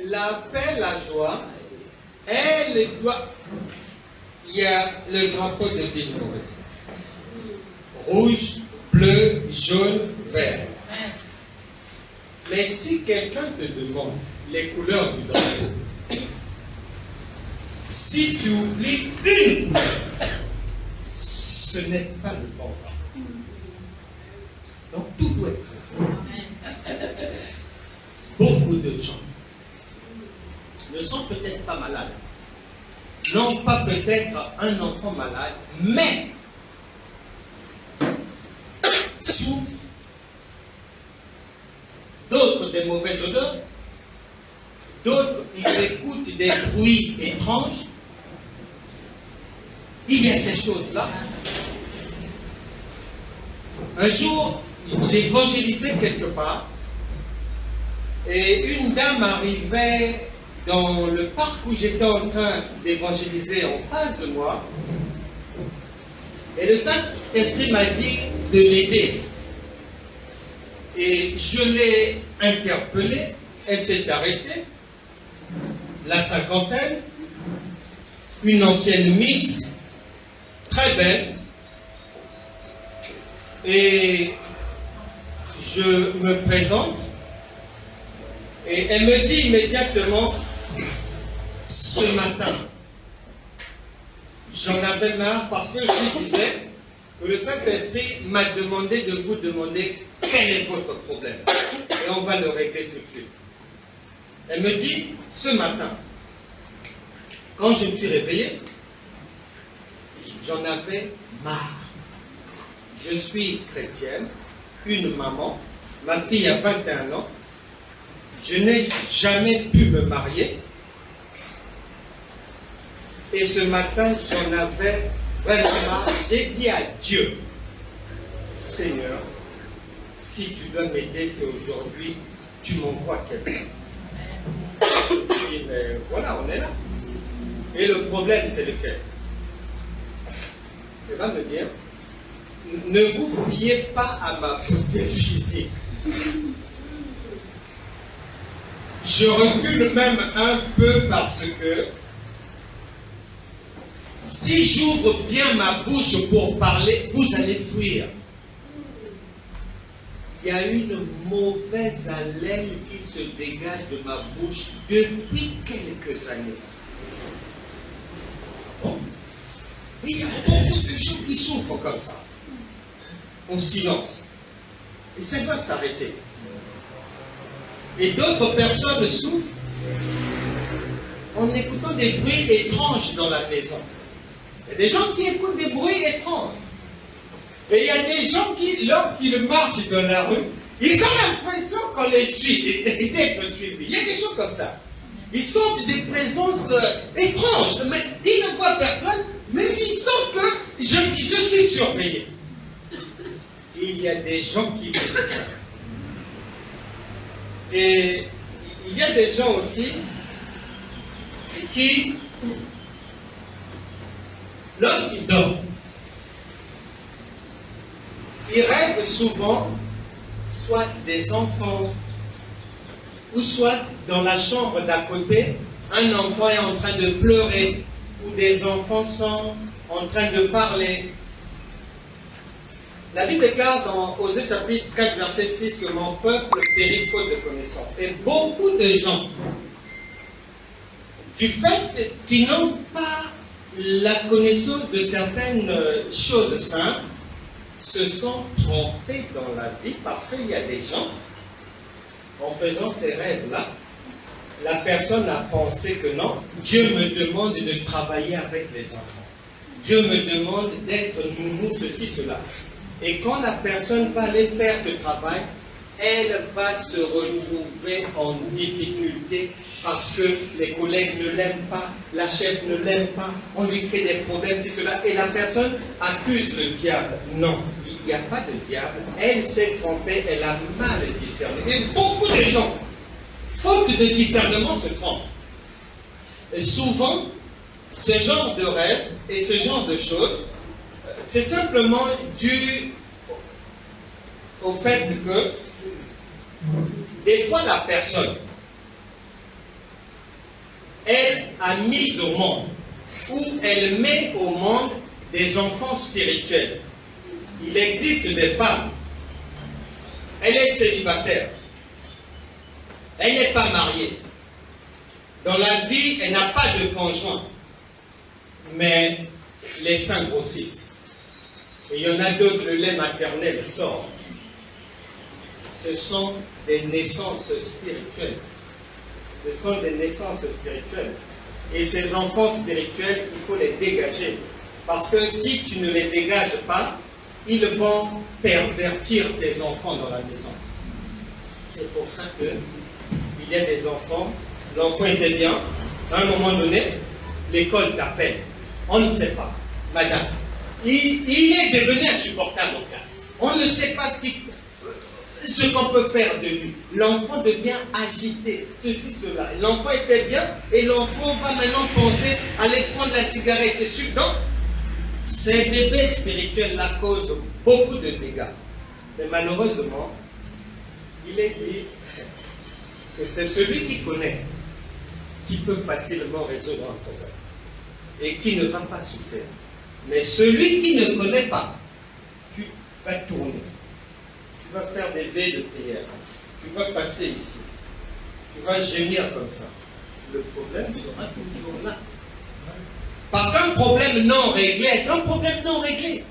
La paix, la joie, elle doit. Il y a le drapeau de l'île Maurice. Rouge, bleu, jaune, vert. Mais si quelqu'un te demande les couleurs du drapeau, si tu oublies une couleur, ce n'est pas le bon drapeau. Donc tout doit être clair. Beaucoup de gens ne sont peut-être pas malades, n'ont pas peut-être un enfant malade, mais souffrent d'autres des mauvaises odeurs, d'autres ils écoutent des bruits étranges. Il y a ces choses-là. Un jour, j'ai évangélisé quelque part et une dame arrivait dans le parc où j'étais en train d'évangéliser en face de moi. Et le Saint-Esprit m'a dit de l'aider. Et je l'ai interpellée, elle s'est arrêtée, la cinquantaine, une ancienne Miss, très belle. Et je me présente, et elle me dit immédiatement, ce matin, j'en avais marre parce que je lui disais que le Saint-Esprit m'a demandé de vous demander quel est votre problème. Et on va le régler tout de suite. Elle me dit, ce matin, quand je me suis réveillé, j'en avais marre. Je suis chrétienne, une maman, ma fille a 21 ans, je n'ai jamais pu me marier. Et ce matin, j'en avais Vraiment, j'ai dit à Dieu, Seigneur, si tu dois m'aider, c'est aujourd'hui, tu m'envoies quelqu'un. Je dis, mais voilà, on est là. Et le problème, c'est lequel? Il va me dire, ne vous fiez pas à ma beauté physique. Je recule même un peu parce que si j'ouvre bien ma bouche pour parler, vous allez fuir. Il y a une mauvaise haleine qui se dégage de ma bouche depuis quelques années. Bon. Il y a beaucoup de gens qui souffrent comme ça, en silence. Et ça doit s'arrêter. Et d'autres personnes souffrent en écoutant des bruits étranges dans la maison. Il y a des gens qui écoutent des bruits étranges. Et il y a des gens qui, lorsqu'ils marchent dans la rue, ils ont l'impression qu'on les suit et d'être suivis. Il y a des gens comme ça. Ils sentent des présences étranges. Mais ils ne voient personne, mais ils sentent que je suis surveillé. Il y a des gens qui font ça. Et il y a des gens aussi qui, lorsqu'ils dorment, ils rêvent souvent soit des enfants, ou soit dans la chambre d'à côté, un enfant est en train de pleurer, ou des enfants sont en train de parler. La Bible déclare dans Osée chapitre 4, verset 6 que mon peuple périt faute de connaissance. Et beaucoup de gens, du fait qu'ils n'ont pas la connaissance de certaines choses simples, se sont trompés dans la vie parce qu'il y a des gens, en faisant ces rêves-là, la personne a pensé que non, Dieu me demande de travailler avec les enfants. Dieu me demande d'être nounou, ceci, cela. Et quand la personne va aller faire ce travail, elle va se retrouver en difficulté parce que les collègues ne l'aiment pas, la chef ne l'aime pas, on lui crée des problèmes, c'est cela. Et la personne accuse le diable. Non, il n'y a pas de diable. Elle s'est trompée, elle a mal discerné. Et beaucoup de gens, faute de discernement, se trompent. Et souvent, ce genre de rêve et ce genre de choses, c'est simplement dû au fait que des fois la personne, elle a mis au monde, ou elle met au monde des enfants spirituels. Il existe des femmes, elle est célibataire, elle n'est pas mariée. Dans la vie, elle n'a pas de conjoint, mais les seins grossissent. Et il y en a d'autres, le lait maternel sort. Ce sont des naissances spirituelles. Ce sont des naissances spirituelles. Et ces enfants spirituels, il faut les dégager. Parce que si tu ne les dégages pas, ils vont pervertir tes enfants dans la maison. C'est pour ça qu'il y a des enfants, l'enfant était bien, à un moment donné, l'école t'appelle. On ne sait pas. Madame, il est devenu insupportable en classe. On ne sait pas ce qu'on peut faire de lui. L'enfant devient agité, ceci, cela. L'enfant était bien et l'enfant va maintenant penser à aller prendre la cigarette. Et donc, ces bébés spirituels-là causent beaucoup de dégâts. Mais malheureusement, il est dit que c'est celui qui connaît qui peut facilement résoudre un problème et qui ne va pas souffrir. Mais celui qui ne connaît pas, tu vas tourner. Tu vas faire des veilles de prière. Tu vas passer ici. Tu vas gémir comme ça. Le problème sera toujours là. Parce qu'un problème non réglé est un problème non réglé.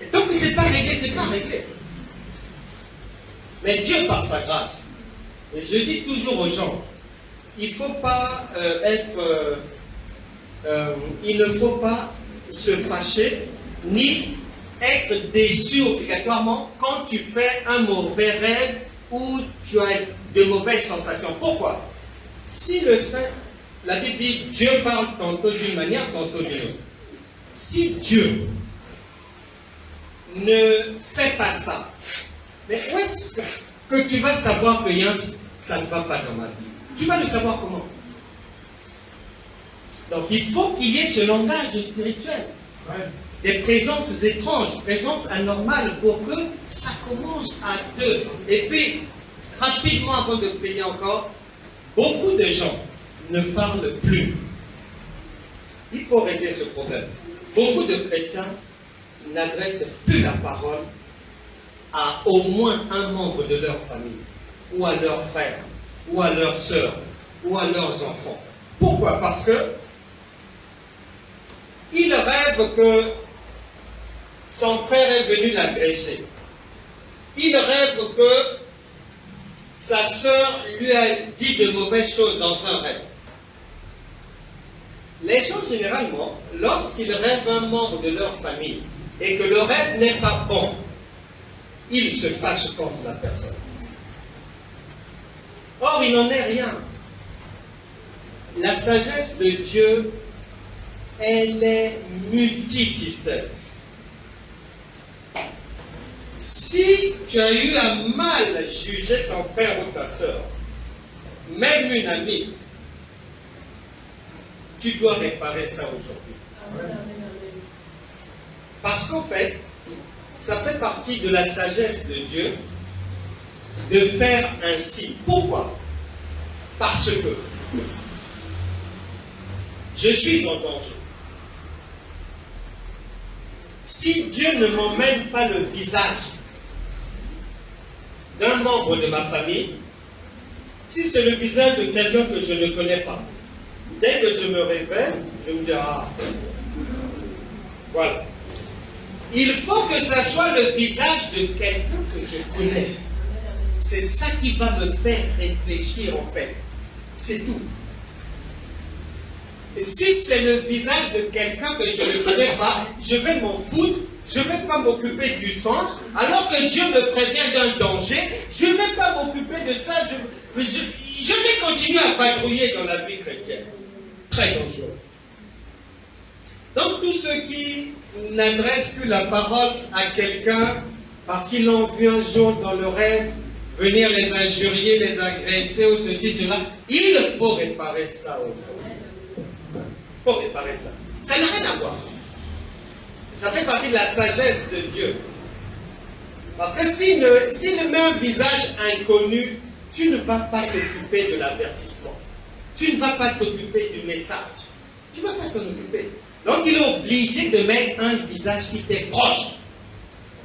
Et tant que ce n'est pas réglé, ce n'est pas réglé. Mais Dieu, par sa grâce, et je dis toujours aux gens, il ne faut pas il ne faut pas se fâcher, ni être déçu obligatoirement quand tu fais un mauvais rêve ou tu as de mauvaises sensations. Pourquoi? Si le Saint, la Bible dit, Dieu parle tantôt d'une manière, tantôt d'une autre. Si Dieu ne fait pas ça, mais où est-ce que tu vas savoir que ça ne va pas dans ma vie? Tu vas le savoir comment? Donc il faut qu'il y ait ce langage spirituel. Des présences étranges, présences anormales pour que ça commence à deux. Et puis, rapidement avant de prier encore, beaucoup de gens ne parlent plus. Il faut régler ce problème. Beaucoup de chrétiens n'adressent plus la parole à au moins un membre de leur famille, ou à leurs frères, ou à leurs sœurs, ou à leurs enfants. Pourquoi? Parce que il rêve que son frère est venu l'agresser. Il rêve que sa sœur lui a dit de mauvaises choses dans un rêve. Les gens, généralement, lorsqu'ils rêvent un membre de leur famille et que le rêve n'est pas bon, ils se fâchent contre la personne. Or, il n'en est rien. La sagesse de Dieu, elle est multisystème. Si tu as eu à mal juger ton frère ou ta soeur, même une amie, tu dois réparer ça aujourd'hui. Parce qu'en fait, ça fait partie de la sagesse de Dieu de faire ainsi. Pourquoi? Parce que je suis en danger. Si Dieu ne m'emmène pas le visage d'un membre de ma famille, si c'est le visage de quelqu'un que je ne connais pas, dès que je me réveille, je me dis, ah, voilà. Il faut que ça soit le visage de quelqu'un que je connais. C'est ça qui va me faire réfléchir en fait. C'est tout. Et si c'est le visage de quelqu'un que je ne connais pas, je vais m'en foutre, je ne vais pas m'occuper du sens, alors que Dieu me prévient d'un danger, je ne vais pas m'occuper de ça, je vais continuer à patrouiller dans la vie chrétienne. Très dangereux. Donc tous ceux qui n'adressent plus la parole à quelqu'un parce qu'ils l'ont vu un jour dans le rêve, venir les injurier, les agresser ou ceci, cela, il faut réparer ça aujourd'hui. Il faut réparer ça. Ça n'a rien à voir. Ça fait partie de la sagesse de Dieu. Parce que s'il met un visage inconnu, tu ne vas pas t'occuper de l'avertissement. Tu ne vas pas t'occuper du message. Tu ne vas pas t'en occuper. Donc il est obligé de mettre un visage qui t'est proche.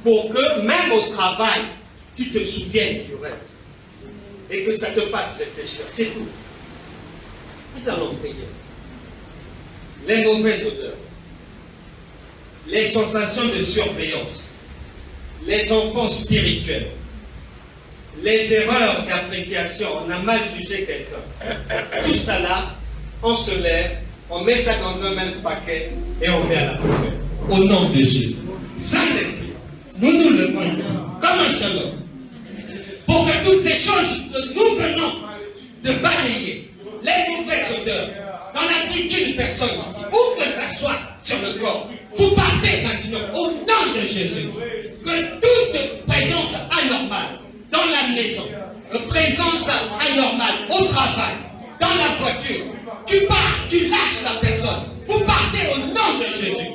Pour que même au travail, tu te souviennes du rêve. Et que ça te fasse réfléchir. C'est tout. Nous allons prier. Les mauvaises odeurs, les sensations de surveillance, les enfants spirituels, les erreurs d'appréciation, on a mal jugé quelqu'un. Tout ça là, on se lève, on met ça dans un même paquet et on met à la poubelle. Au nom de Jésus. Saint-Esprit, nous nous levons ici, comme un seul homme, pour que toutes ces choses que nous venons de balayer, les mauvaises odeurs, dans la vie d'une personne ici, où que ça soit sur le corps, vous partez maintenant au nom de Jésus. Que toute présence anormale dans la maison, présence anormale au travail, dans la voiture, tu pars, tu lâches la personne. Vous partez au nom de Jésus.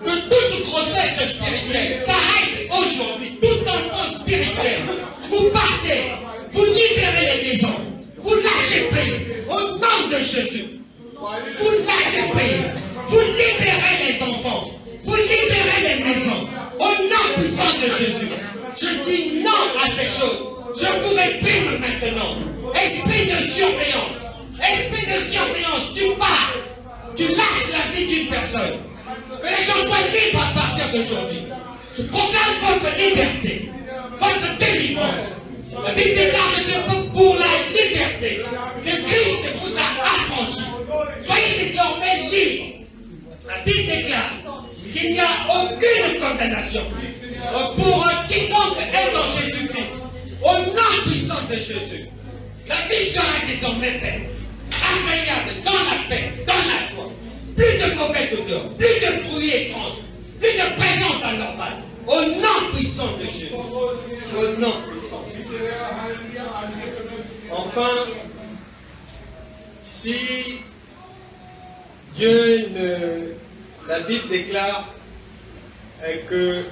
Que toute grossesse spirituelle s'arrête aujourd'hui. Tout enfant spirituel, vous partez, vous libérez les maisons, vous lâchez prise au nom de Jésus. Vous lâchez prise, vous libérez les enfants, vous libérez les maisons au nom puissant de Jésus. Je dis non à ces choses. Je vous réprime maintenant. Esprit de surveillance, tu pars, tu lâches la vie d'une personne. Que les gens soient libres à partir d'aujourd'hui. Je proclame votre liberté, votre délivrance. La Bible déclare que c'est pour la liberté que Christ vous a affranchi. Soyez désormais libres. La Bible déclare qu'il n'y a aucune condamnation pour quiconque est dans Jésus-Christ. Au nom puissant de Jésus, la vie sera désormais faite, agréable, dans la paix, dans la joie. plus de mauvaise odeur, plus de bruit étrange, plus de présence anormale. Au nom puissant de Jésus. Au nom puissant de Jésus. Enfin, si Dieu ne... La Bible déclare que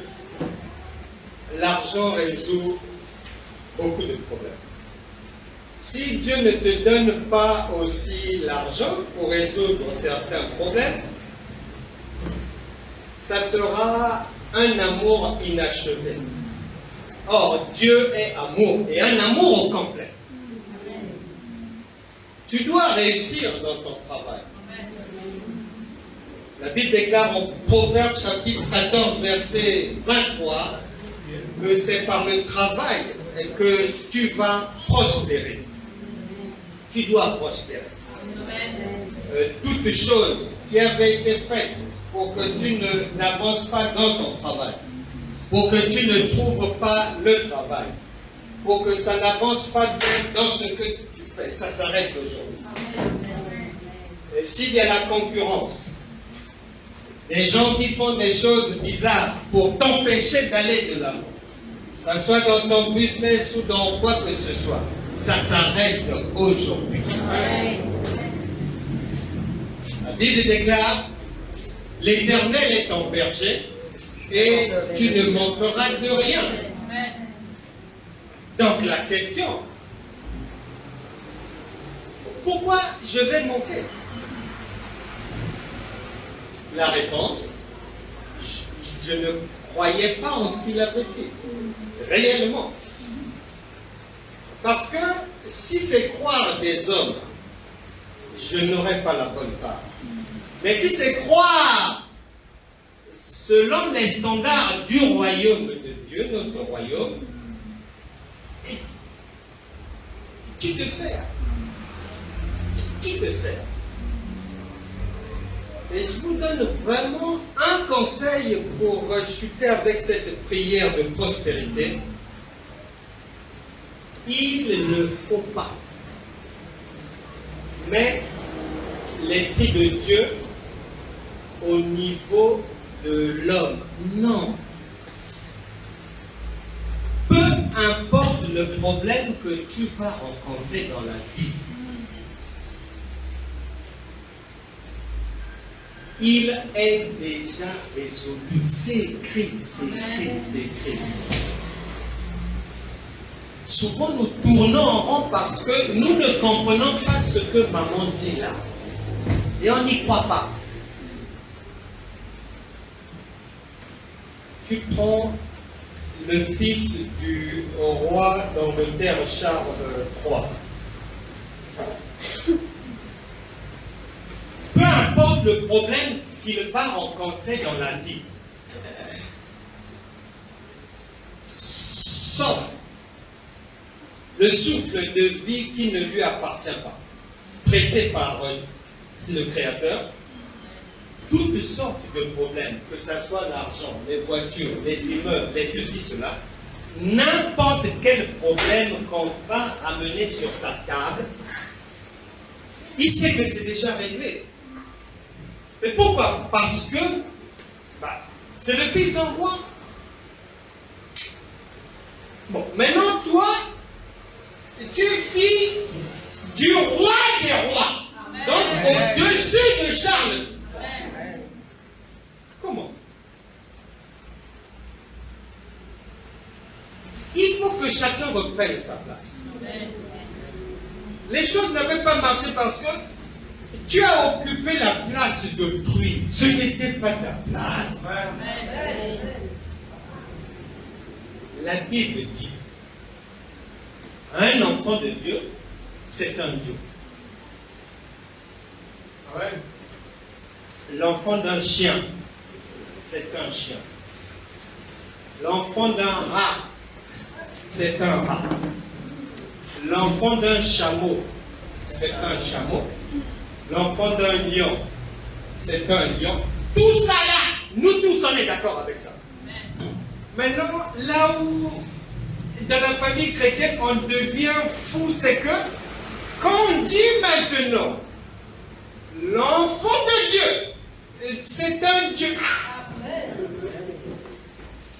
l'argent résout beaucoup de problèmes. Si Dieu ne te donne pas aussi l'argent pour résoudre certains problèmes, ça sera un amour inachevé. Or, Dieu est amour, et un amour au complet. Tu dois réussir dans ton travail. La Bible déclare en Proverbes chapitre 14, verset 23, que c'est par le travail que tu vas prospérer. Tu dois prospérer. Toute chose qui avait été faite pour que tu n'avances pas dans ton travail, pour que tu ne trouves pas le travail, pour que ça n'avance pas dans ce que tu fais, ça s'arrête aujourd'hui. Et s'il y a la concurrence, des gens qui font des choses bizarres pour t'empêcher d'aller de l'avant, que ce soit dans ton business ou dans quoi que ce soit, ça s'arrête aujourd'hui. La Bible déclare, l'Éternel est ton berger et tu ne manqueras de rien. Donc la question, pourquoi je vais manquer? La réponse, je ne croyais pas en ce qu'il avait dit, réellement. Parce que si c'est croire des hommes, je n'aurais pas la bonne part. Mais si c'est croire selon les standards du royaume de Dieu, notre royaume, tu te sers. Tu te sers. Et je vous donne vraiment un conseil pour chuter avec cette prière de prospérité. Il ne faut pas. Mais l'Esprit de Dieu au niveau de l'homme. Non. Peu importe le problème que tu vas rencontrer dans la vie, il est déjà résolu. C'est écrit, c'est écrit, c'est écrit. Souvent nous tournons en rond parce que nous ne comprenons pas ce que maman dit là. Et on n'y croit pas. Tu prends le fils du roi d'Angleterre, Charles III. Peu importe le problème qu'il va rencontrer dans la vie, sauf le souffle de vie qui ne lui appartient pas, prêté par le Créateur, toutes sortes de problèmes, que ce soit l'argent, les voitures, les immeubles, les ceci, cela, n'importe quel problème qu'on va amener sur sa table, il sait que c'est déjà réglé. Mais pourquoi? Parce que c'est le fils d'un roi. Bon, maintenant toi, tu es fille du roi des rois. Amen. Donc au-dessus de Charles. Amen. Comment? Il faut que chacun reprenne sa place. Amen. Les choses n'avaient pas marché parce que tu as occupé la place d'autrui. Ce n'était pas ta place. Amen. La Bible dit, un enfant de Dieu, c'est un Dieu. Ouais. L'enfant d'un chien, c'est un chien. L'enfant d'un rat, c'est un rat. L'enfant d'un chameau, c'est un chameau. L'enfant d'un lion, c'est un lion. Tout ça là, nous tous on est d'accord avec ça. Maintenant, là où dans la famille chrétienne on devient fou, c'est que quand on dit maintenant l'enfant de Dieu, C'est un Dieu.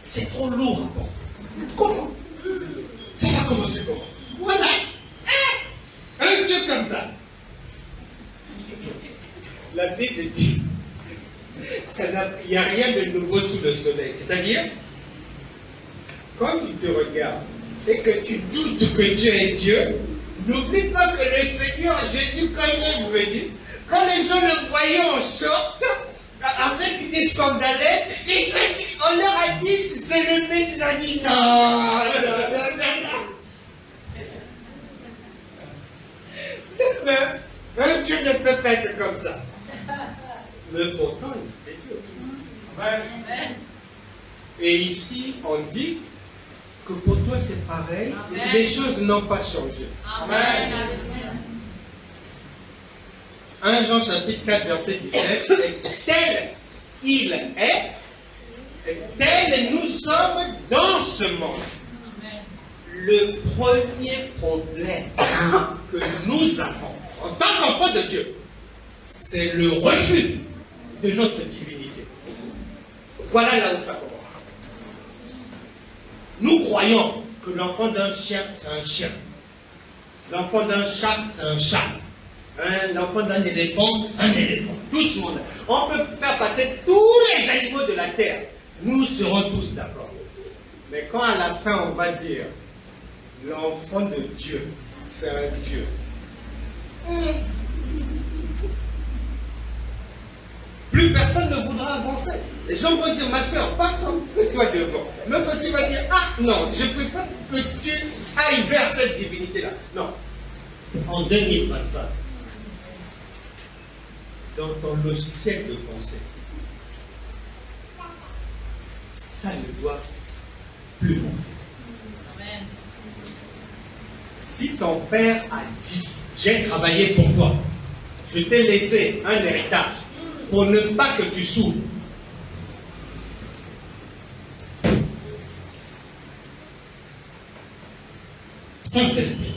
C'est trop lourd à porter. Comment? Ça va commencer comment? Voilà. Un Dieu comme ça. La Bible dit, il n'y a rien de nouveau sous le soleil. C'est-à-dire, quand tu te regardes et que tu doutes que Dieu est Dieu, n'oublie pas que le Seigneur Jésus, quand il est venu, quand les gens le voyaient en short, avec des sandalettes, on leur a dit, c'est le Messie. Ils ont dit non, non. Un Dieu ne peut pas être comme ça. Mais pourtant, il est Dieu. Et ici, on dit que pour toi c'est pareil, les choses n'ont pas changé. Amen. 1 Jean chapitre 4 verset 17, et tel il est, et tel nous sommes dans ce monde. Le premier problème que nous avons en tant qu'enfants de Dieu, c'est le refus de notre divinité. Voilà là où ça commence. Nous croyons que l'enfant d'un chien, c'est un chien. L'enfant d'un chat, c'est un chat. L'enfant d'un éléphant, un éléphant. Tout ce monde. On peut faire passer tous les animaux de la terre. Nous serons tous d'accord. Mais quand à la fin on va dire l'enfant de Dieu, c'est un Dieu. Plus personne ne voudra avancer. Les gens vont dire, ma soeur, passe un peu toi devant. L'autre aussi va dire, ah non, je préfère que tu ailles vers cette divinité-là. Non. En 2025, dans ton logiciel de pensée, ça ne doit plus monter. Si ton père a dit, j'ai travaillé pour toi, je t'ai laissé un héritage pour ne pas que tu souffres. Saint-Esprit,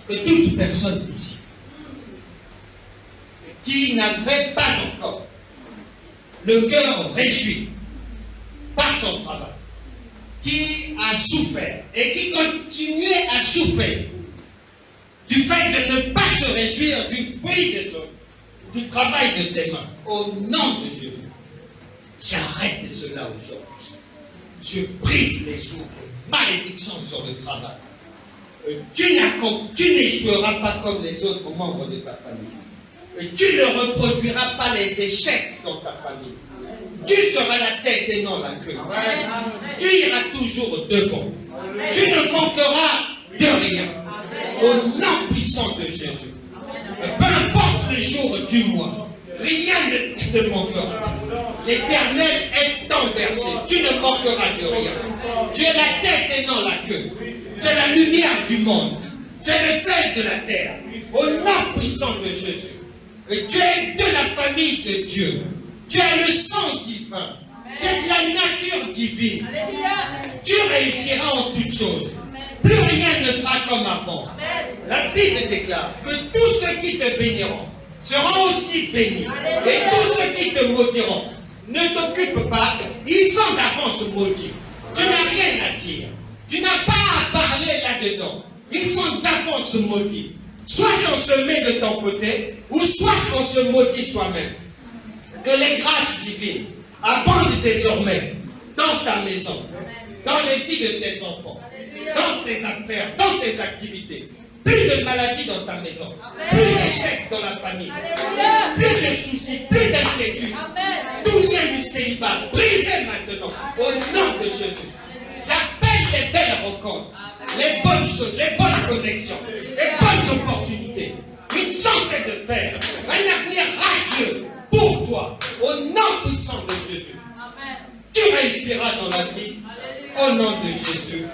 que toute personne ici qui n'avait pas encore le cœur réjoui par son travail, qui a souffert et qui continuait à souffrir du fait de ne pas se réjouir du fruit de son, du travail de ses mains, au nom de Jésus, j'arrête cela aujourd'hui. Je brise les jours de malédiction sur le travail. Tu n'échoueras pas comme les autres membres de ta famille. Tu ne reproduiras pas les échecs dans ta famille. Tu seras la tête et non la queue. Tu iras toujours devant. Tu ne manqueras de rien. Au nom puissant de Jésus. Peu importe le jour du mois, rien ne te manquera. L'Éternel est enversé. Tu ne manqueras de rien. Tu es la tête et non la queue. Tu es la lumière du monde. Tu es le sel de la terre. Au nom puissant de Jésus. Et tu es de la famille de Dieu. Tu as le sang divin. Tu es de la nature divine. Tu réussiras en toutes choses. Plus rien ne sera comme avant. La Bible déclare que tous ceux qui te béniront seront aussi bénis. Et tous ceux qui te maudiront, ne t'occupe pas, ils sont d'avance maudits. Tu n'as rien à dire. Tu n'as pas à parler là-dedans. Ils sont d'avance maudits. Soit on se met de ton côté, ou soit on se maudit soi-même. Que les grâces divines abondent désormais dans ta maison, dans les vies de tes enfants, dans tes affaires, dans tes activités. Plus de maladies dans ta maison, plus d'échecs dans la famille, plus de soucis, plus d'inquiétudes. Tout lien du célibat, brisez maintenant, au nom de Jésus. J'appelle les belles rencontres, les bonnes choses, les bonnes connexions, les bonnes opportunités. Une santé de fer, un avenir radieux pour toi, au nom puissant de Jésus. Tu réussiras dans la vie, au nom de Jésus.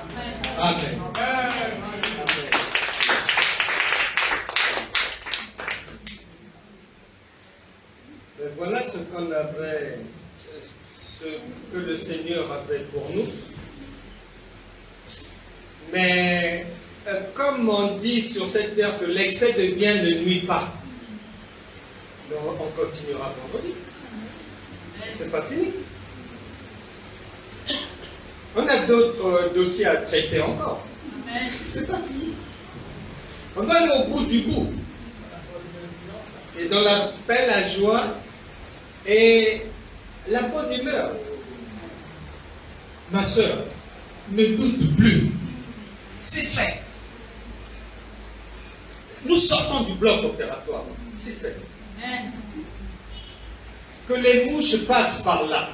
Amen. Et voilà ce qu'on avait, ce que le Seigneur avait pour nous. Mais comme on dit sur cette terre que l'excès de bien ne nuit pas, on continuera vendredi. C'est pas fini. On a d'autres dossiers à traiter encore. C'est pas fini. On va aller au bout du bout. Et dans la paix, la joie et la bonne humeur. Ma soeur, ne doute plus. C'est fait. Nous sortons du bloc opératoire. C'est fait. Que les mouches passent par là.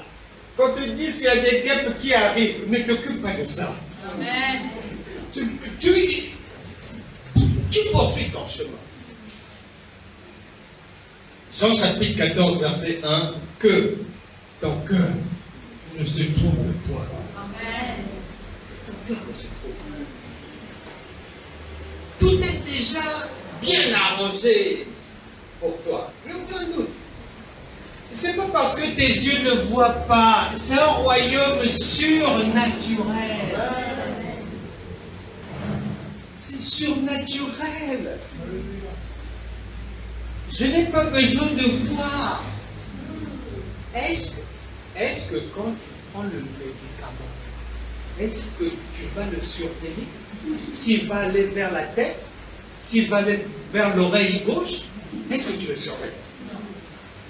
Quand tu dis qu'il y a des guêpes qui arrivent, ne t'occupe pas de ça. Amen. Tu poursuis ton chemin. Jean chapitre 14, verset 1, que ton cœur ne se trouble point. Amen. Ton cœur ne se trouble point. Tout est déjà bien arrangé pour toi. Il n'y a aucun doute. C'est pas parce que tes yeux ne voient pas. C'est un royaume surnaturel. C'est surnaturel. Je n'ai pas besoin de voir. Est-ce que quand tu prends le médicament, est-ce que tu vas le surveiller? S'il va aller vers la tête, s'il va aller vers l'oreille gauche, est-ce que tu le surveilles?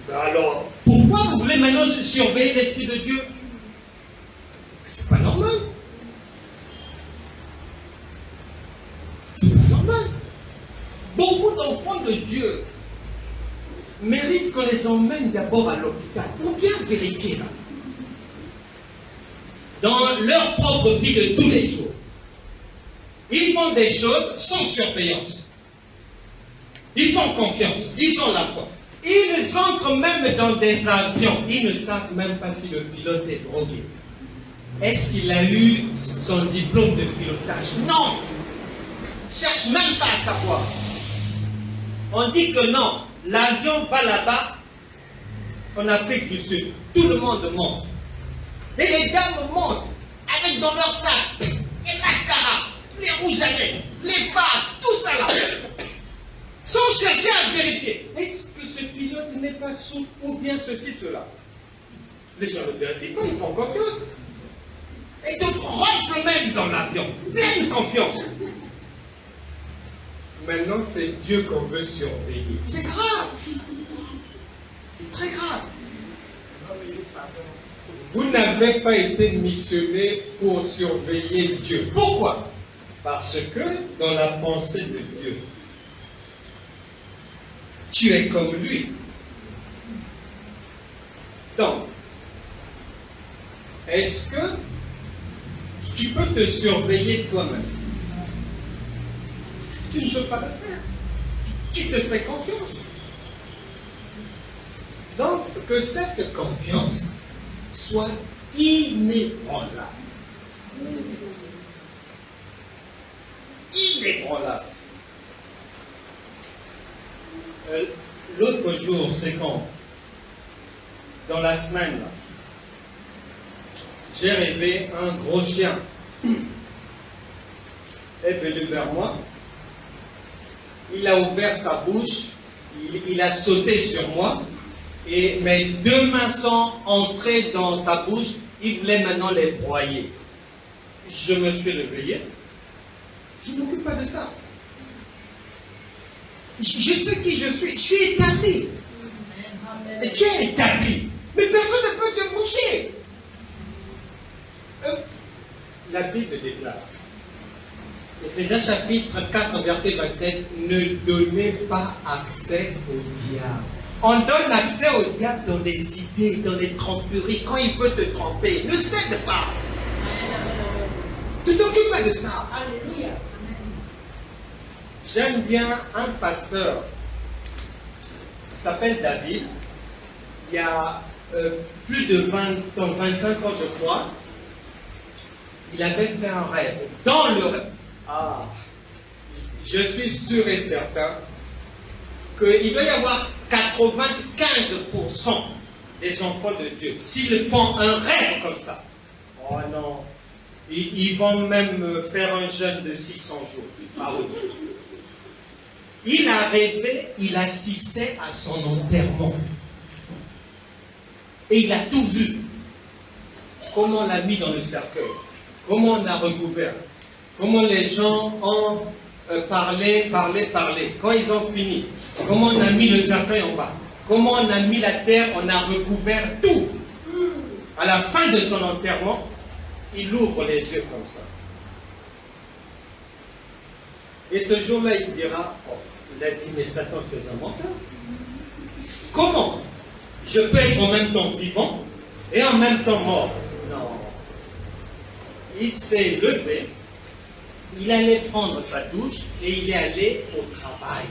Ben alors, pourquoi vous voulez maintenant surveiller l'Esprit de Dieu? C'est pas normal. C'est pas normal. Beaucoup d'enfants de Dieu méritent qu'on les emmène d'abord à l'hôpital pour bien vérifier là. Dans leur propre vie de tous les jours. Ils font des choses sans surveillance. Ils font confiance. Ils ont la foi. Ils entrent même dans des avions. Ils ne savent même pas si le pilote est drogué. Est-ce qu'il a eu son diplôme de pilotage? Non. Cherche même pas à savoir. On dit que non. L'avion va là-bas, en Afrique du Sud. Tout le monde monte. Et les dames montent avec dans leur sac les mascaras, les rouges à lèvres, les fards, tout ça là. Sans chercher à vérifier. Est-ce que ce pilote n'est pas sous ou bien ceci, cela? Les gens ne vérifient pas, ils font confiance. Et d'autres rentrent même dans l'avion, pleine confiance. Maintenant, c'est Dieu qu'on veut surveiller. C'est grave. C'est très grave. Vous n'avez pas été missionné pour surveiller Dieu. Pourquoi? Parce que dans la pensée de Dieu, tu es comme lui. Donc, est-ce que tu peux te surveiller toi-même? Tu ne peux pas le faire. Tu te fais confiance. Donc, que cette confiance soit inébranlable. Inébranlable. L'autre jour, c'est quand? Dans la semaine, là, j'ai rêvé un gros chien est venu vers moi. Il a ouvert sa bouche, il a sauté sur moi, et mes deux mains sont entrées dans sa bouche, il voulait maintenant les broyer. Je me suis réveillé, je ne m'occupe pas de ça. Je sais qui je suis établi. Et tu es établi, mais personne ne peut te bouger. La Bible déclare, Éphésiens chapitre 4, verset 27, ne donnez pas accès au diable. On donne accès au diable dans les idées, dans les tromperies, quand il veut te tromper. Ne cède pas. Ne t'occupe pas de ça. Alléluia. J'aime bien un pasteur, il s'appelle David. Il y a plus de 20 ans, 25 ans je crois, il avait fait un rêve. Dans le rêve, je suis sûr et certain qu'il doit y avoir 95% des enfants de Dieu, s'ils font un rêve comme ça, oh non, ils vont même faire un jeûne de 600 jours. Ah oui. Il a rêvé, il assistait à son enterrement. Et il a tout vu. Comment on l'a mis dans le cercueil. Comment on l'a recouvert. Comment les gens ont parlé. Quand ils ont fini. Comment on a mis le cercueil en bas. Comment on a mis la terre, on a recouvert tout. À la fin de son enterrement, il ouvre les yeux comme ça. Et ce jour-là, il dira, oh, il a dit, mais Satan, tu es un menteur. Comment je peux être en même temps vivant et en même temps mort? Non. Il s'est levé, il allait prendre sa douche et il est allé au travail.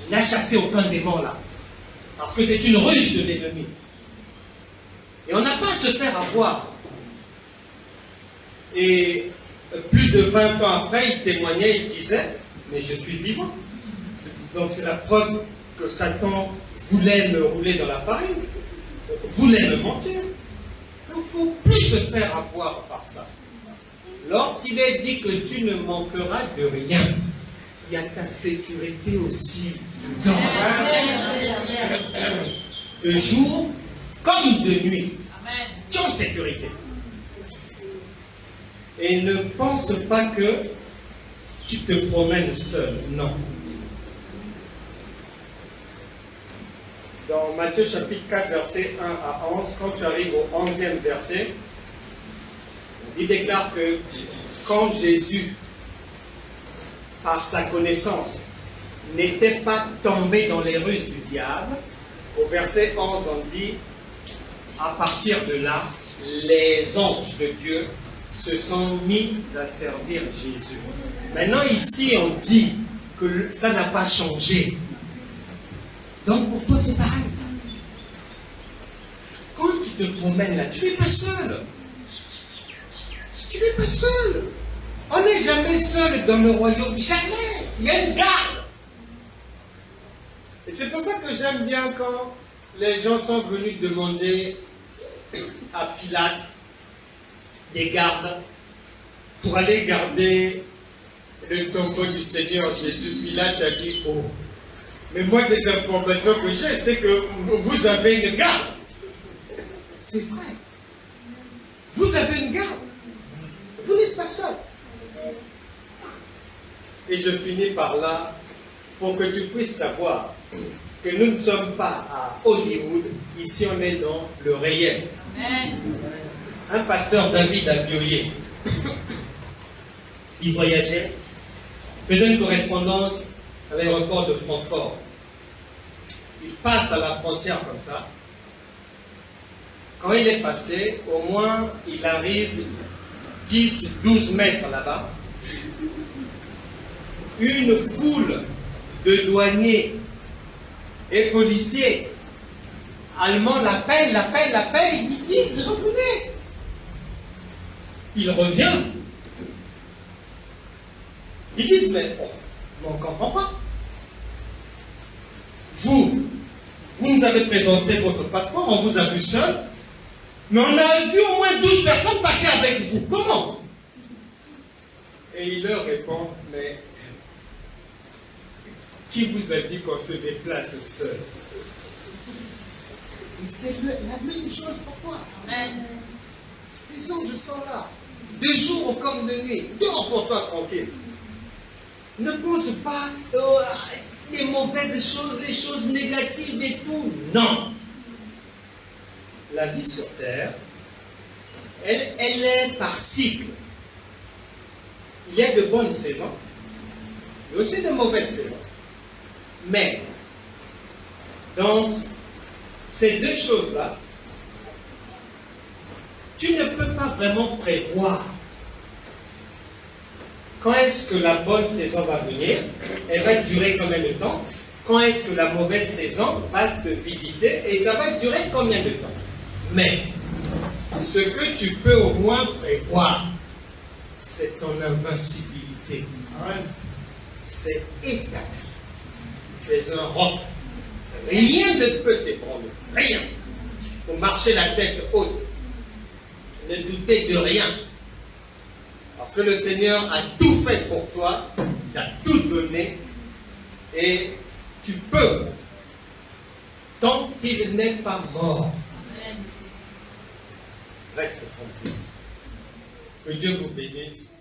Il n'a chassé aucun démon là. Parce que c'est une ruse de l'ennemi. Et on n'a pas à se faire avoir. Et plus de 20 ans après, il témoignait, il disait, mais je suis vivant. Donc c'est la preuve que Satan voulait me rouler dans la farine, voulait me mentir. Donc il ne faut plus se faire avoir par ça. Lorsqu'il est dit que tu ne manqueras de rien, il y a ta sécurité aussi dedans. De jour comme de nuit. Tu es en sécurité. Et ne pense pas que tu te promènes seul. Non. Dans Matthieu chapitre 4, verset 1 à 11, quand tu arrives au 11e verset, il déclare que quand Jésus, par sa connaissance, n'était pas tombé dans les ruses du diable, au verset 11, on dit, à partir de là, les anges de Dieu se sont mis à servir Jésus. Maintenant, ici, on dit que ça n'a pas changé. Donc, pour toi, c'est pareil. Quand tu te promènes là, tu n'es pas seul. Tu n'es pas seul. On n'est jamais seul dans le royaume. Jamais. Il y a une garde. Et c'est pour ça que j'aime bien quand les gens sont venus demander à Pilate des gardes pour aller garder le tombeau du Seigneur Jésus. Pilate a dit, oh, mais moi des informations que j'ai, c'est que vous avez une garde. C'est vrai. Vous avez une garde. Vous n'êtes pas seul. Et je finis par là pour que tu puisses savoir que nous ne sommes pas à Hollywood, ici on est dans le réel. Amen. Un pasteur David Abioye, il voyageait, faisait une correspondance à l'aéroport de Francfort. Il passe à la frontière comme ça. Quand il est passé, au moins il arrive 10-12 mètres là-bas. Une foule de douaniers et policiers allemands l'appellent, ils disent revenez. Il revient. Ils disent mais on ne comprend pas. Vous nous avez présenté votre passeport, on vous a vu seul, mais on a vu au moins 12 personnes passer avec vous. Comment? Et il leur répond, mais qui vous a dit qu'on se déplace seul? C'est la même chose pour toi. Amen. Les anges sont là, de jour comme de nuit. Dors pour toi tranquille. Ne pense pas les mauvaises choses, les choses négatives et tout. Non. La vie sur terre, elle est par cycle. Il y a de bonnes saisons, mais aussi de mauvaises saisons. Mais, dans ces deux choses-là, tu ne peux pas vraiment prévoir quand est-ce que la bonne saison va venir, elle va durer combien de temps, quand est-ce que la mauvaise saison va te visiter, et ça va durer combien de temps. Mais, ce que tu peux au moins prévoir, c'est ton invincibilité. C'est établi. Tu es un roc. Rien ne peut t'ébranler. Rien. Il faut marcher la tête haute. Ne doutez de rien. Parce que le Seigneur a tout fait pour toi. Il a tout donné. Et tu peux, tant qu'il n'est pas mort, reste tranquille. Que Dieu vous bénisse.